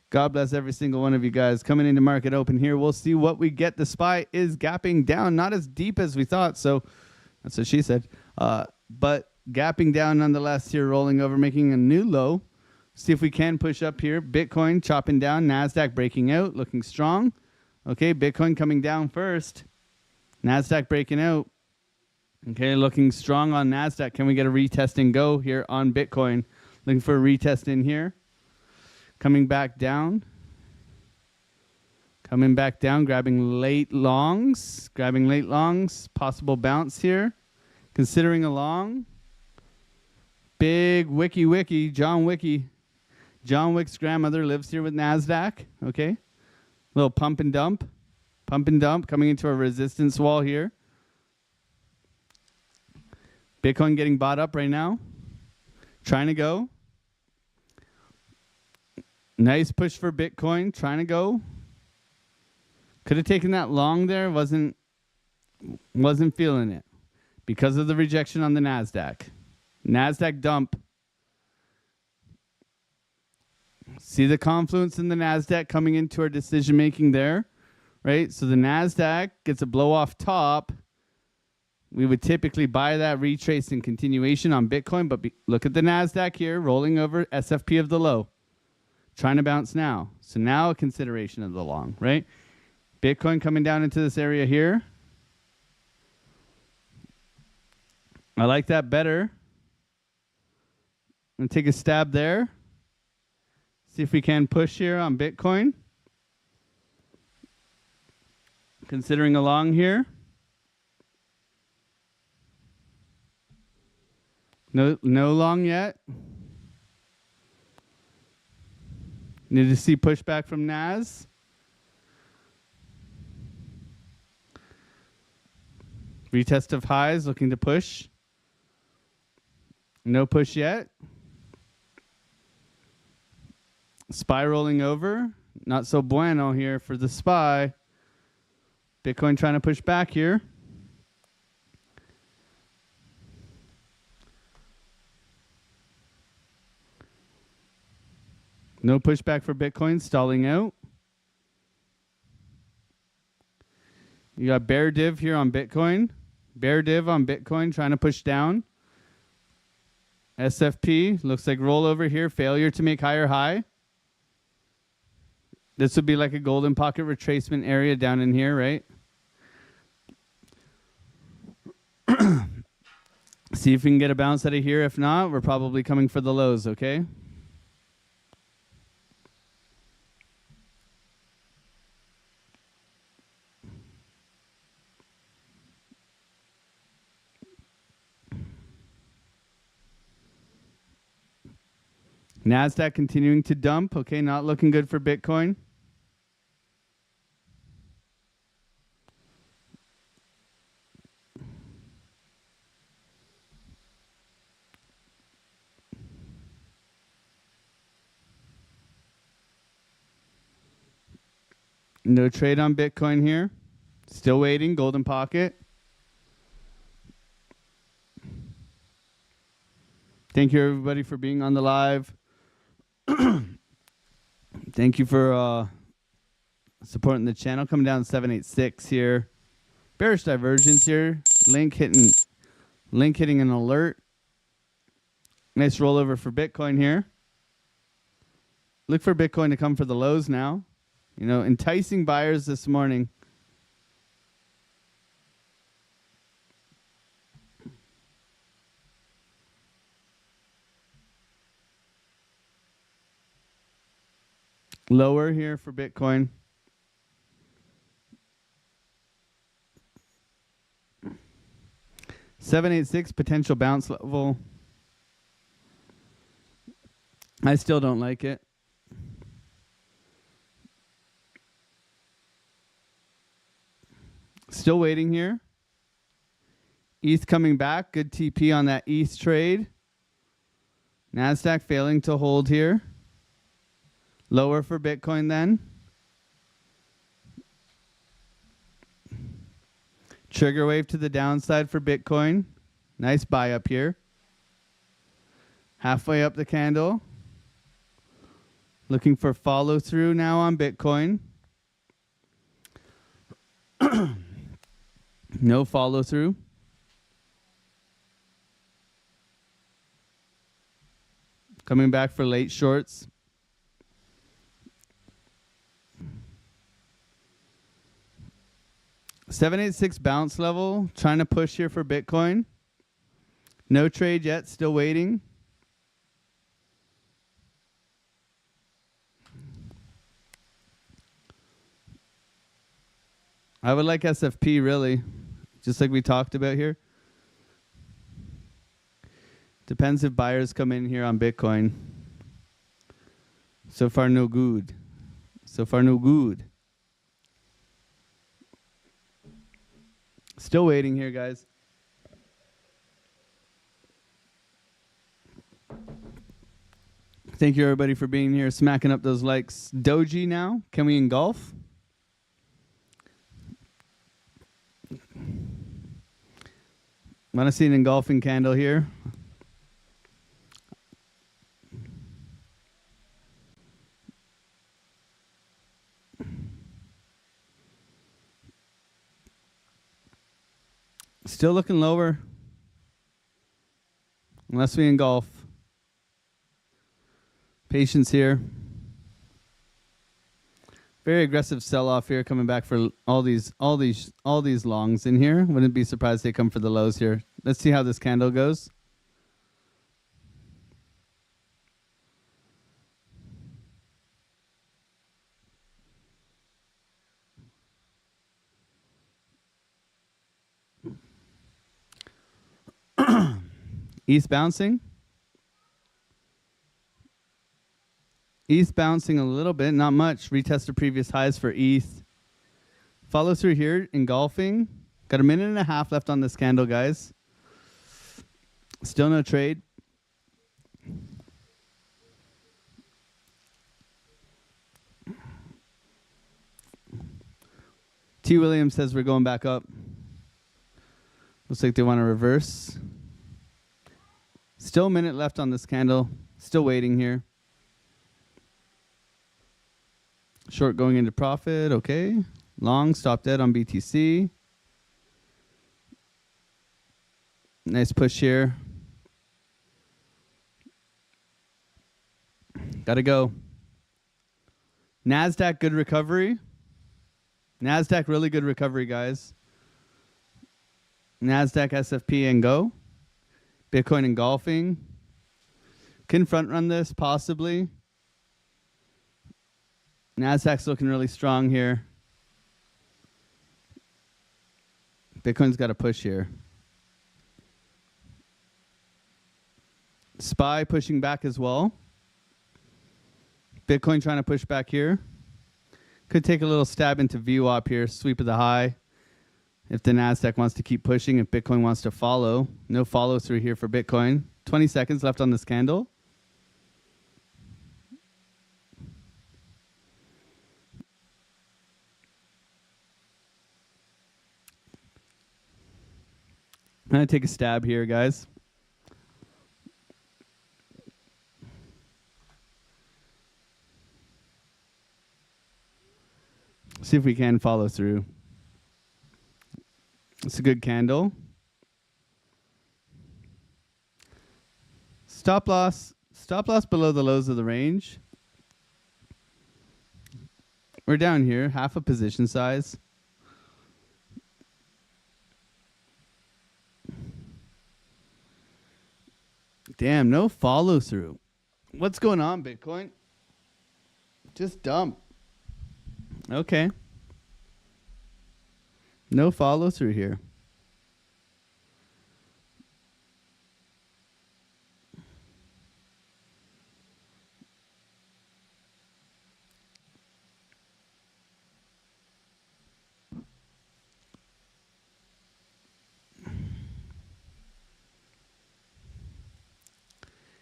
God bless every single one of you guys. Coming into market open here, we'll see what we get. The SPY is gapping down, not as deep as we thought, so that's what she said. But gapping down nonetheless here, rolling over, making a new low. See if we can push up here. Bitcoin chopping down, NASDAQ breaking out, looking strong. Okay, Bitcoin coming down first. NASDAQ breaking out. Okay, looking strong on NASDAQ. Can we get a retest and go here on Bitcoin? Looking for a retest in here. Coming back down. Coming back down, grabbing late longs. Grabbing late longs. Possible bounce here. Considering a long. Big wiki. John Wiki. John Wick's grandmother lives here with NASDAQ. Okay. Little pump and dump. Pump and dump coming into a resistance wall here. Bitcoin getting bought up right now. Trying to go. Nice push for Bitcoin. Trying to go. Could have taken that long there. Wasn't feeling it. Because of the rejection on the NASDAQ. NASDAQ dump. See the confluence in the NASDAQ coming into our decision making there, right? So the NASDAQ gets a blow off top. We would typically buy that retrace and continuation on Bitcoin, but look at the NASDAQ here, rolling over SFP of the low, trying to bounce now. So now a consideration of the long, right? Bitcoin coming down into this area here. I like that better. I'm going to take a stab there. See if we can push here on Bitcoin. Considering a long here. No long yet. Need to see pushback from NAS. Retest of highs, looking to push. No push yet. SPY rolling over. Not so bueno here for the SPY. Bitcoin trying to push back here. No pushback for Bitcoin, stalling out. You got bear div here on Bitcoin. Bear div on Bitcoin trying to push down. SFP looks like rollover here. Failure to make higher high. This would be like a golden pocket retracement area down in here, right? See if we can get a bounce out of here. If not, we're probably coming for the lows, okay? NASDAQ continuing to dump. Okay, not looking good for Bitcoin. No trade on Bitcoin here. Still waiting. Golden pocket. Thank you, everybody, for being on the live. Thank you for supporting the channel. Coming down 786 here. Bearish divergence here. Link hitting an alert. Nice rollover for Bitcoin here. Look for Bitcoin to come for the lows now. You know, enticing buyers this morning. Lower here for Bitcoin. $786 potential bounce level. I still don't like it. Still waiting here. ETH coming back. Good TP on that ETH trade. NASDAQ failing to hold here. Lower for Bitcoin then. Trigger wave to the downside for Bitcoin. Nice buy up here. Halfway up the candle. Looking for follow through now on Bitcoin. No follow through. Coming back for late shorts. $786 bounce level. Trying to push here for Bitcoin. No trade yet. Still waiting. I would like SFP really. Just like we talked about here. Depends if buyers come in here on Bitcoin. So far, no good. So far, no good. Still waiting here, guys. Thank you, everybody, for being here, smacking up those likes. Doji now. Can we engulf? Want to see an engulfing candle here? Still looking lower. Unless we engulf. Patience here. Very aggressive sell-off here, coming back for all these longs in here. Wouldn't be surprised they come for the lows here. Let's see how this candle goes. East bouncing. ETH bouncing a little bit, not much. Retested previous highs for ETH. Follow through here, engulfing. Got a minute and a half left on this candle, guys. Still no trade. T. Williams says we're going back up. Looks like they want to reverse. Still a minute left on this candle. Still waiting here. Short going into profit, okay. Long, stop dead on BTC. Nice push here. Gotta go. NASDAQ, good recovery. NASDAQ, really good recovery, guys. NASDAQ, SFP, and go. Bitcoin engulfing. Can front run this, possibly. NASDAQ's looking really strong here. Bitcoin's got a push here. SPY pushing back as well. Bitcoin trying to push back here. Could take a little stab into VWAP here. Sweep of the high. If the NASDAQ wants to keep pushing, if Bitcoin wants to follow. No follow through here for Bitcoin. 20 seconds left on this candle. I'm going to take a stab here, guys. See if we can follow through. It's a good candle. Stop loss below the lows of the range. We're down here, half a position size. Damn, no follow through. What's going on, Bitcoin? Just dump. Okay. No follow through here.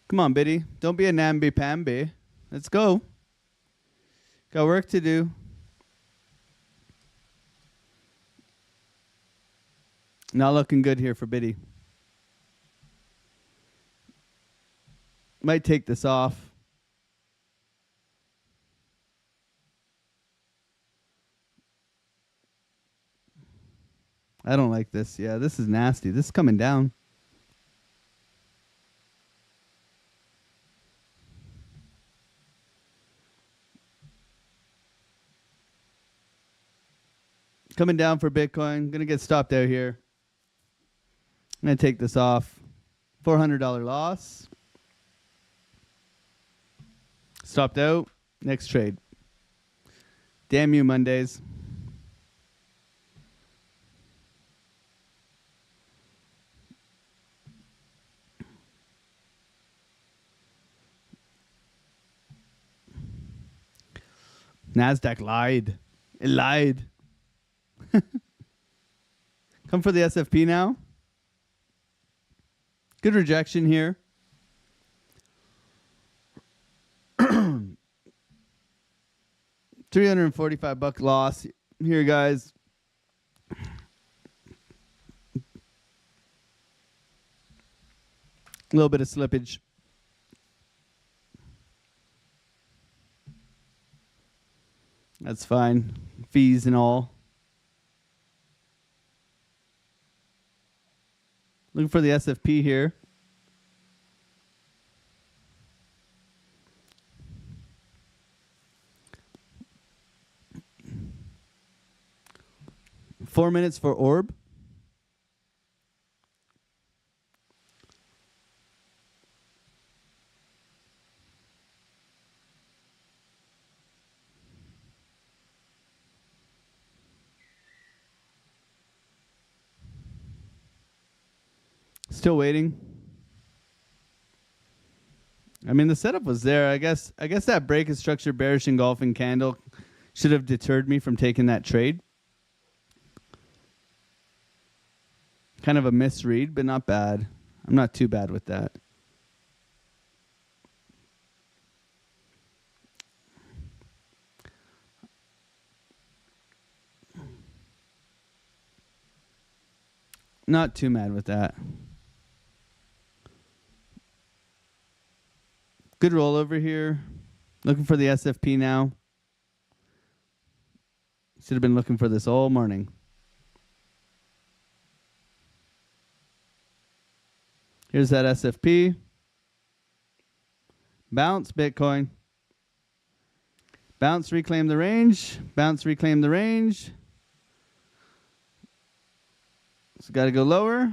Come on, Biddy. Don't be a namby-pamby. Let's go. Got work to do. Not looking good here for Biddy. Might take this off. I don't like this. Yeah, this is nasty. This is coming down. Coming down for Bitcoin. Going to get stopped out here. I'm going to take this off. $400 loss. Stopped out. Next trade. Damn you, Mondays. NASDAQ lied. It lied. Come for the SFP now. Good rejection here. $345 loss here, guys. A little bit of slippage. That's fine. Fees and all. Looking for the SFP here. Four minutes for orb. Still waiting. I mean, the setup was there. I guess that break of structured bearish engulfing candle should have deterred me from taking that trade. Kind of a misread, but not bad. I'm not too bad with that. Not too mad with that. Good rollover here. Looking for the SFP now. Should have been looking for this all morning. Here's that SFP. Bounce, Bitcoin. Bounce, reclaim the range. Bounce, reclaim the range. So got to go lower.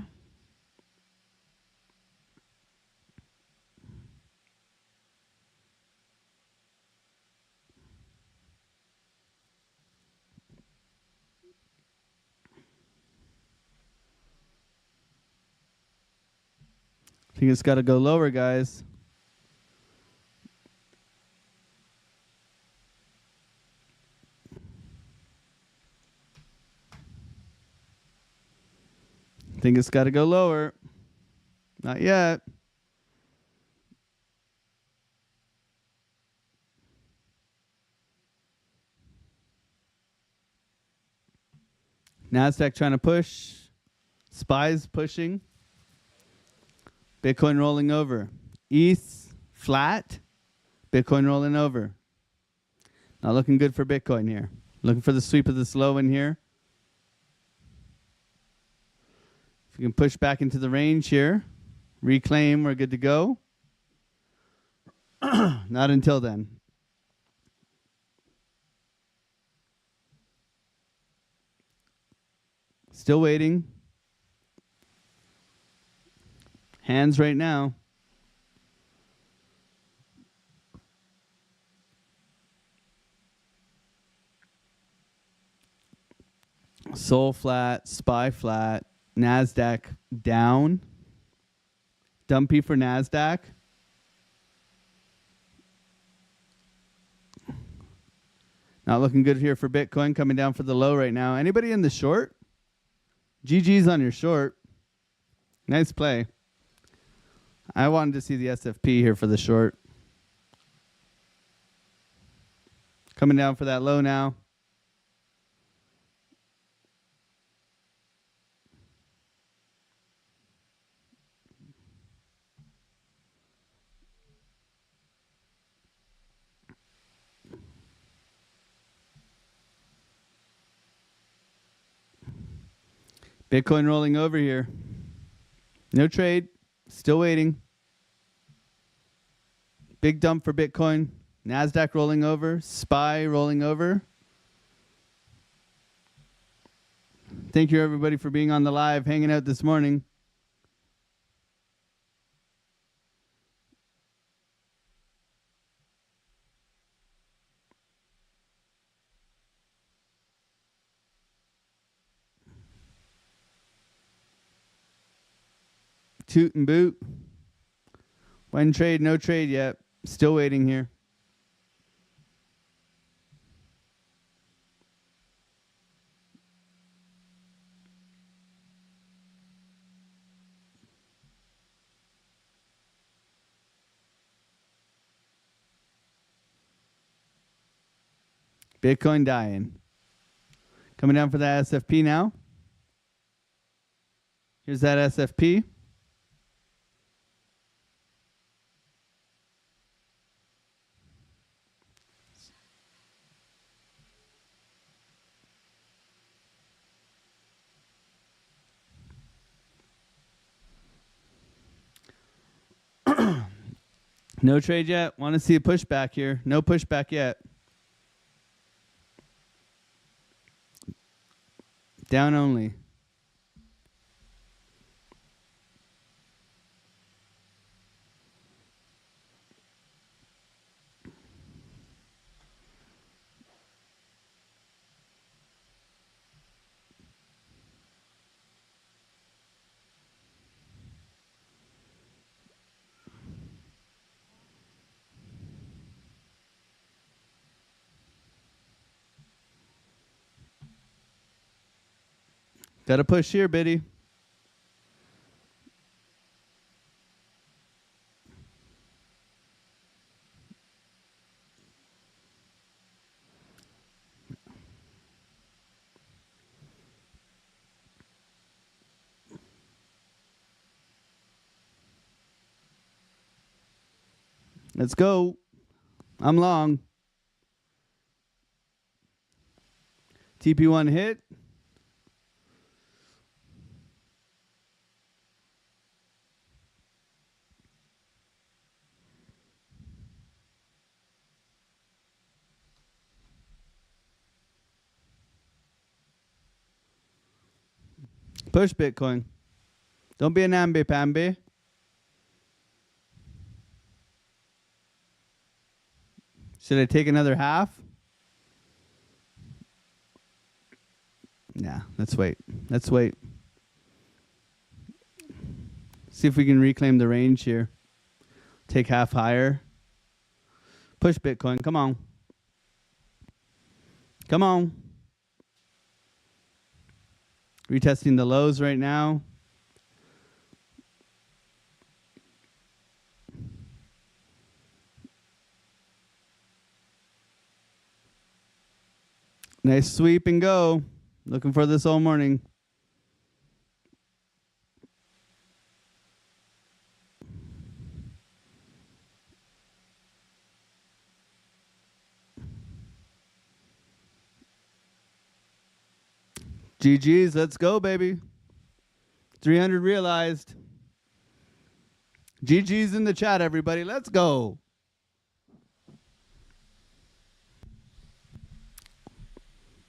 I think it's got to go lower, guys. I think it's got to go lower. Not yet. NASDAQ trying to push. SPY's pushing. Bitcoin rolling over. ETH flat. Bitcoin rolling over. Not looking good for Bitcoin here. Looking for the sweep of this low in here. If we can push back into the range here. Reclaim, we're good to go. Not until then. Still waiting. Hands right now. Sol flat, SPY flat, NASDAQ down. Dumpy for NASDAQ. Not looking good here for Bitcoin, coming down for the low right now. Anybody in the short? GG's on your short. Nice play. I wanted to see the SFP here for the short. Coming down for that low now. Bitcoin rolling over here. No trade. Still waiting. Big dump for Bitcoin. NASDAQ rolling over. SPY rolling over. Thank you, everybody, for being on the live, hanging out this morning. Toot and boot. When trade, no trade yet. Still waiting here. Bitcoin dying. Coming down for that SFP now. Here's that SFP. No trade yet. Want to see a pushback here. No pushback yet. Down only. Got to push here, Biddy. Let's go. I'm long. TP1 hit. Push Bitcoin. Don't be an namby-pamby. Should I take another half? Nah, let's wait. Let's wait. See if we can reclaim the range here. Take half higher. Push Bitcoin. Come on. Come on. Retesting the lows right now. Nice sweep and go. Looking for this all morning. GG's, let's go, baby. 300 realized. GG's in the chat, everybody. Let's go.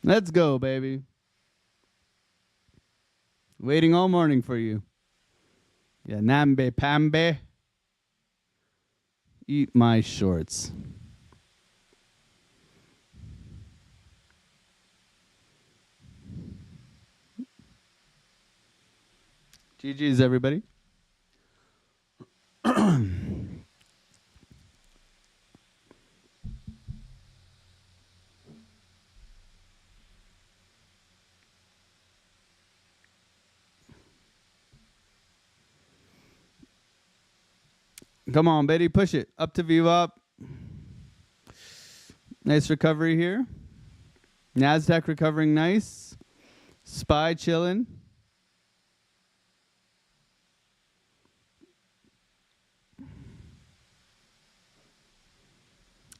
Let's go, baby. Waiting all morning for you. Yeah, nambe pambe. Eat my shorts. GG's, everybody. Come on, Betty, push it. Up to VWAP. Nice recovery here. NASDAQ recovering nice. SPY chilling.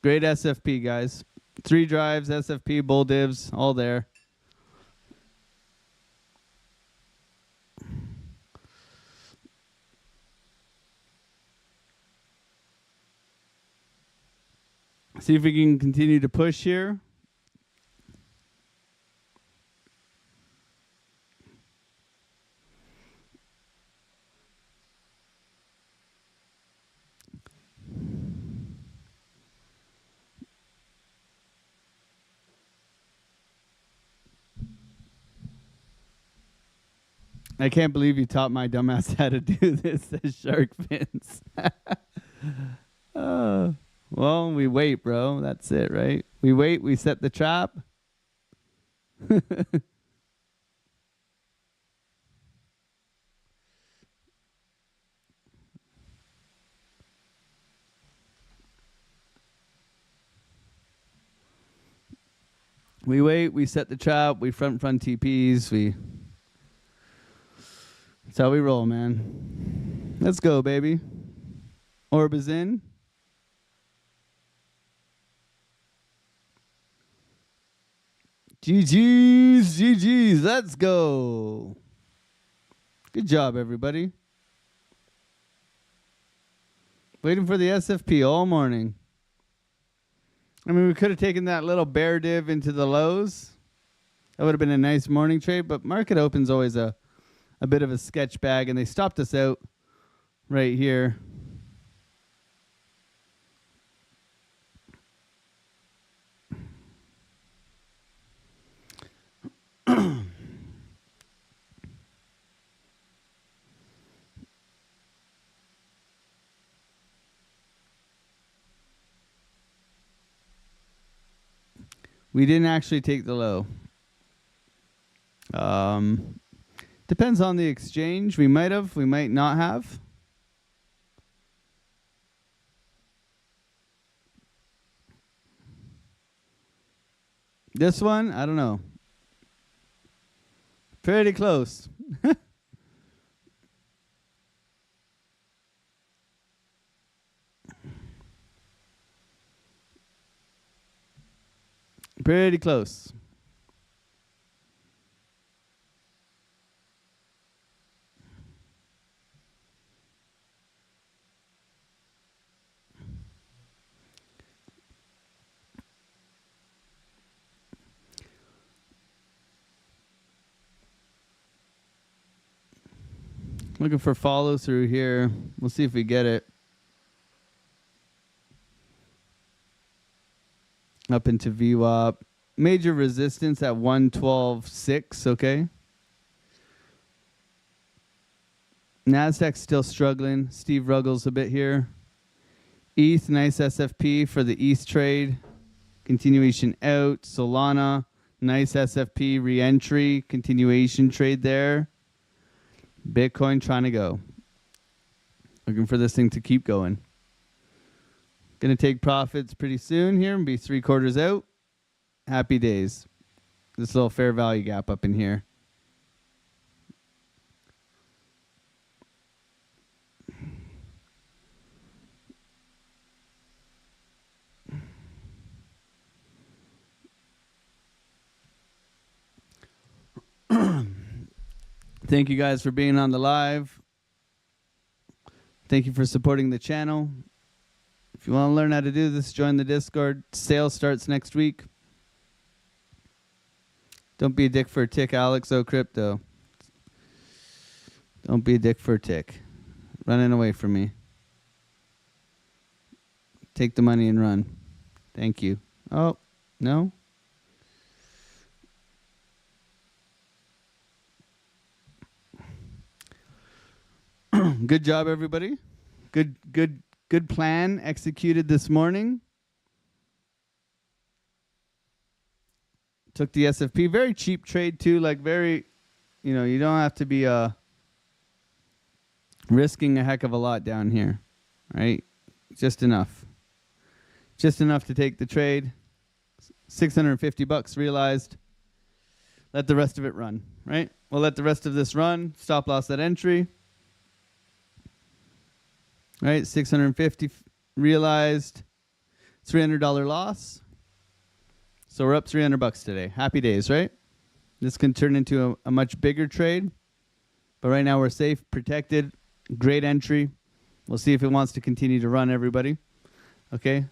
Great SFP, guys. 3 drives, SFP, bull divs, all there. See if we can continue to push here. I can't believe you taught my dumbass how to do this, says Shark Fins. Well, we wait, bro. That's it, right? We wait, we set the trap. We wait, we set the trap, we front TPs, that's how we roll, man. Let's go, baby. Orb is in. GG's, GG's, let's go. Good job, everybody. Waiting for the SFP all morning. I mean, we could have taken that little bear div into the lows. That would have been a nice morning trade, but market open's always a bit of a sketch bag, and they stopped us out right here. We didn't actually take the low. Depends on the exchange. We might have, we might not have. This one, I don't know. Pretty close. Pretty close. Looking for follow through here. We'll see if we get it. Up into VWAP. Major resistance at 112.6, okay? Nasdaq's still struggling. Steve Ruggles a bit here. ETH, nice SFP for the ETH trade. Continuation out. Solana, nice SFP re-entry. Continuation trade there. Bitcoin trying to go. Looking for this thing to keep going. Going to take profits pretty soon here and be 3/4 out. Happy days. This little fair value gap up in here. Thank you guys for being on the live. Thank you for supporting the channel. If you want to learn how to do this, join the Discord. Sale starts next week. Don't be a dick for a tick, AlexOCrypto. Don't be a dick for a tick. Running away from me. Take the money and run. Thank you. Oh, no? Good job, everybody. Good plan executed this morning. Took the SFP. Very cheap trade, too. Like, very, you don't have to be risking a heck of a lot down here. Right? Just enough. Just enough to take the trade. $650 realized. Let the rest of it run. Right? We'll let the rest of this run. Stop loss at entry. Right, 650 realized, $300 loss. So we're up $300 today. Happy days, right? This can turn into a much bigger trade. But right now we're safe, protected, great entry. We'll see if it wants to continue to run, everybody. Okay?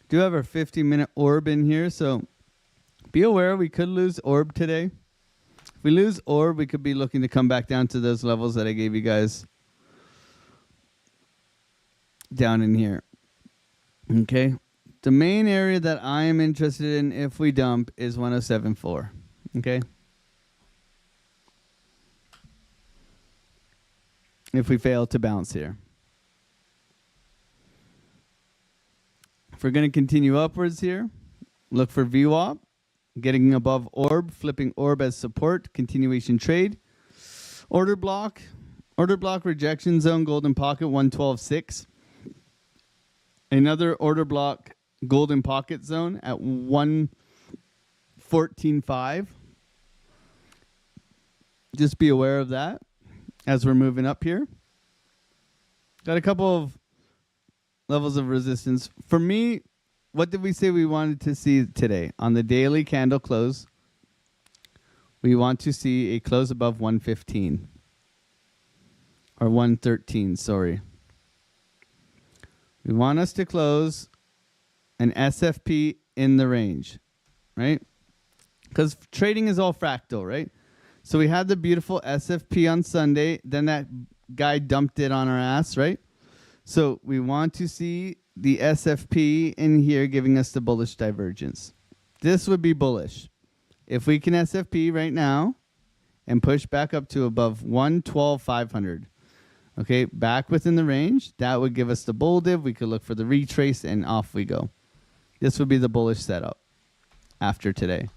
Do have our 50-minute orb in here, so be aware we could lose orb today. If we lose orb, we could be looking to come back down to those levels that I gave you guys down in here. Okay. The main area that I am interested in if we dump is 107.4. Okay. If we fail to bounce here. If we're going to continue upwards here, look for VWAP, getting above orb, flipping orb as support, continuation trade, order block Order block rejection zone, golden pocket 112.6. Another order block golden pocket zone at 114.5. Just be aware of that as we're moving up here. Got a couple of levels of resistance. For me, what did we say we wanted to see today? On the daily candle close, we want to see a close above 115. Or 113, sorry. We want us to close an SFP in the range, right? Because trading is all fractal, right? So we had the beautiful SFP on Sunday. Then that guy dumped it on our ass, right? So we want to see the SFP in here giving us the bullish divergence. This would be bullish. If we can SFP right now and push back up to above 112,500, okay, back within the range, that would give us the bull div. We could look for the retrace, and off we go. This would be the bullish setup after today.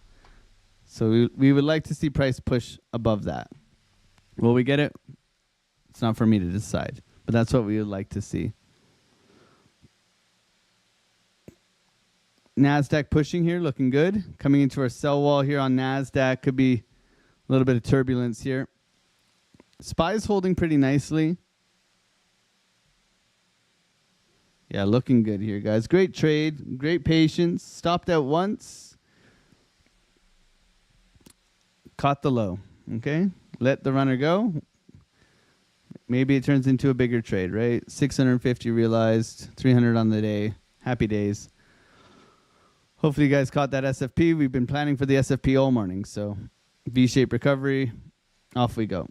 So we would like to see price push above that. Will we get it? It's not for me to decide, but that's what we would like to see. NASDAQ pushing here, looking good. Coming into our sell wall here on NASDAQ. Could be a little bit of turbulence here. SPY's holding pretty nicely. Yeah, looking good here, guys. Great trade, great patience. Stopped out once. Caught the low, okay? Let the runner go. Maybe it turns into a bigger trade, right? 650 realized, 300 on the day. Happy days. Hopefully you guys caught that SFP. We've been planning for the SFP all morning, so V-shaped recovery. Off we go.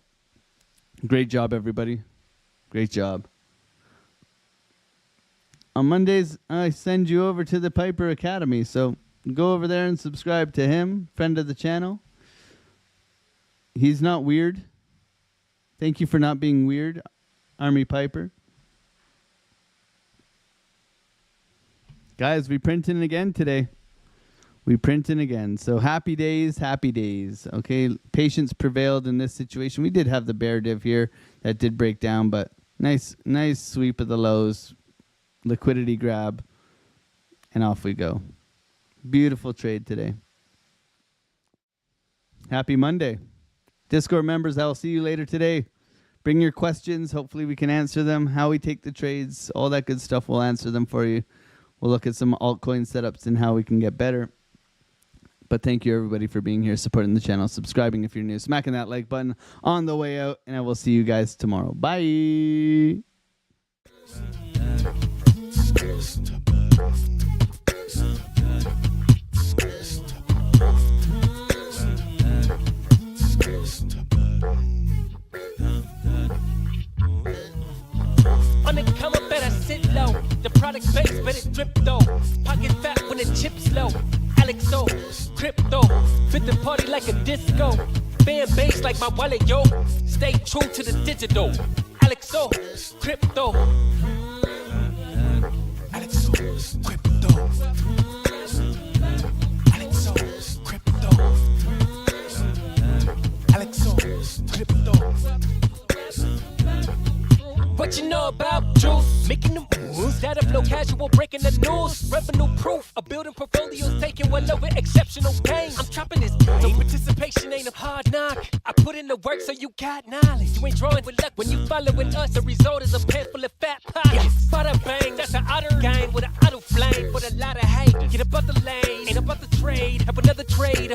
Great job, everybody. Great job. On Mondays, I send you over to the Piper Academy, so go over there and subscribe to him, friend of the channel. He's not weird. Thank you for not being weird, Army Piper. Guys, we printing again today. We printing again. So happy days, happy days. Okay, patience prevailed in this situation. We did have the bear div here that did break down, but nice sweep of the lows. Liquidity grab. And off we go. Beautiful trade today. Happy Monday. Discord members, I'll see you later today. Bring your questions. Hopefully we can answer them. How we take the trades, all that good stuff. We'll answer them for you. We'll look at some altcoin setups and how we can get better. But thank you, everybody, for being here, supporting the channel, subscribing if you're new, smacking that like button on the way out, and I will see you guys tomorrow. Bye. On the come up, better sit low. The product base, better drip though. Pocket fat when the chips low. AlexOCrypto, fit the party like a disco. Fan base like my wallet, yo. Stay true to the digital. AlexOCrypto. AlexOCrypto. AlexOCrypto. AlexOCrypto. What you know about juice? Making the moves, data flow casual, breaking the news. Revenue proof, of building portfolios, taking well over exceptional pain. I'm trapping this so participation ain't a hard knock. I put in the work so you got knowledge. You ain't drawing with luck when you following us. The result is a pants full of fat pockets. Bada bang, that's an otter gang with an auto flame. But a lot of hate, get about the lane, ain't about the trade, have another trade.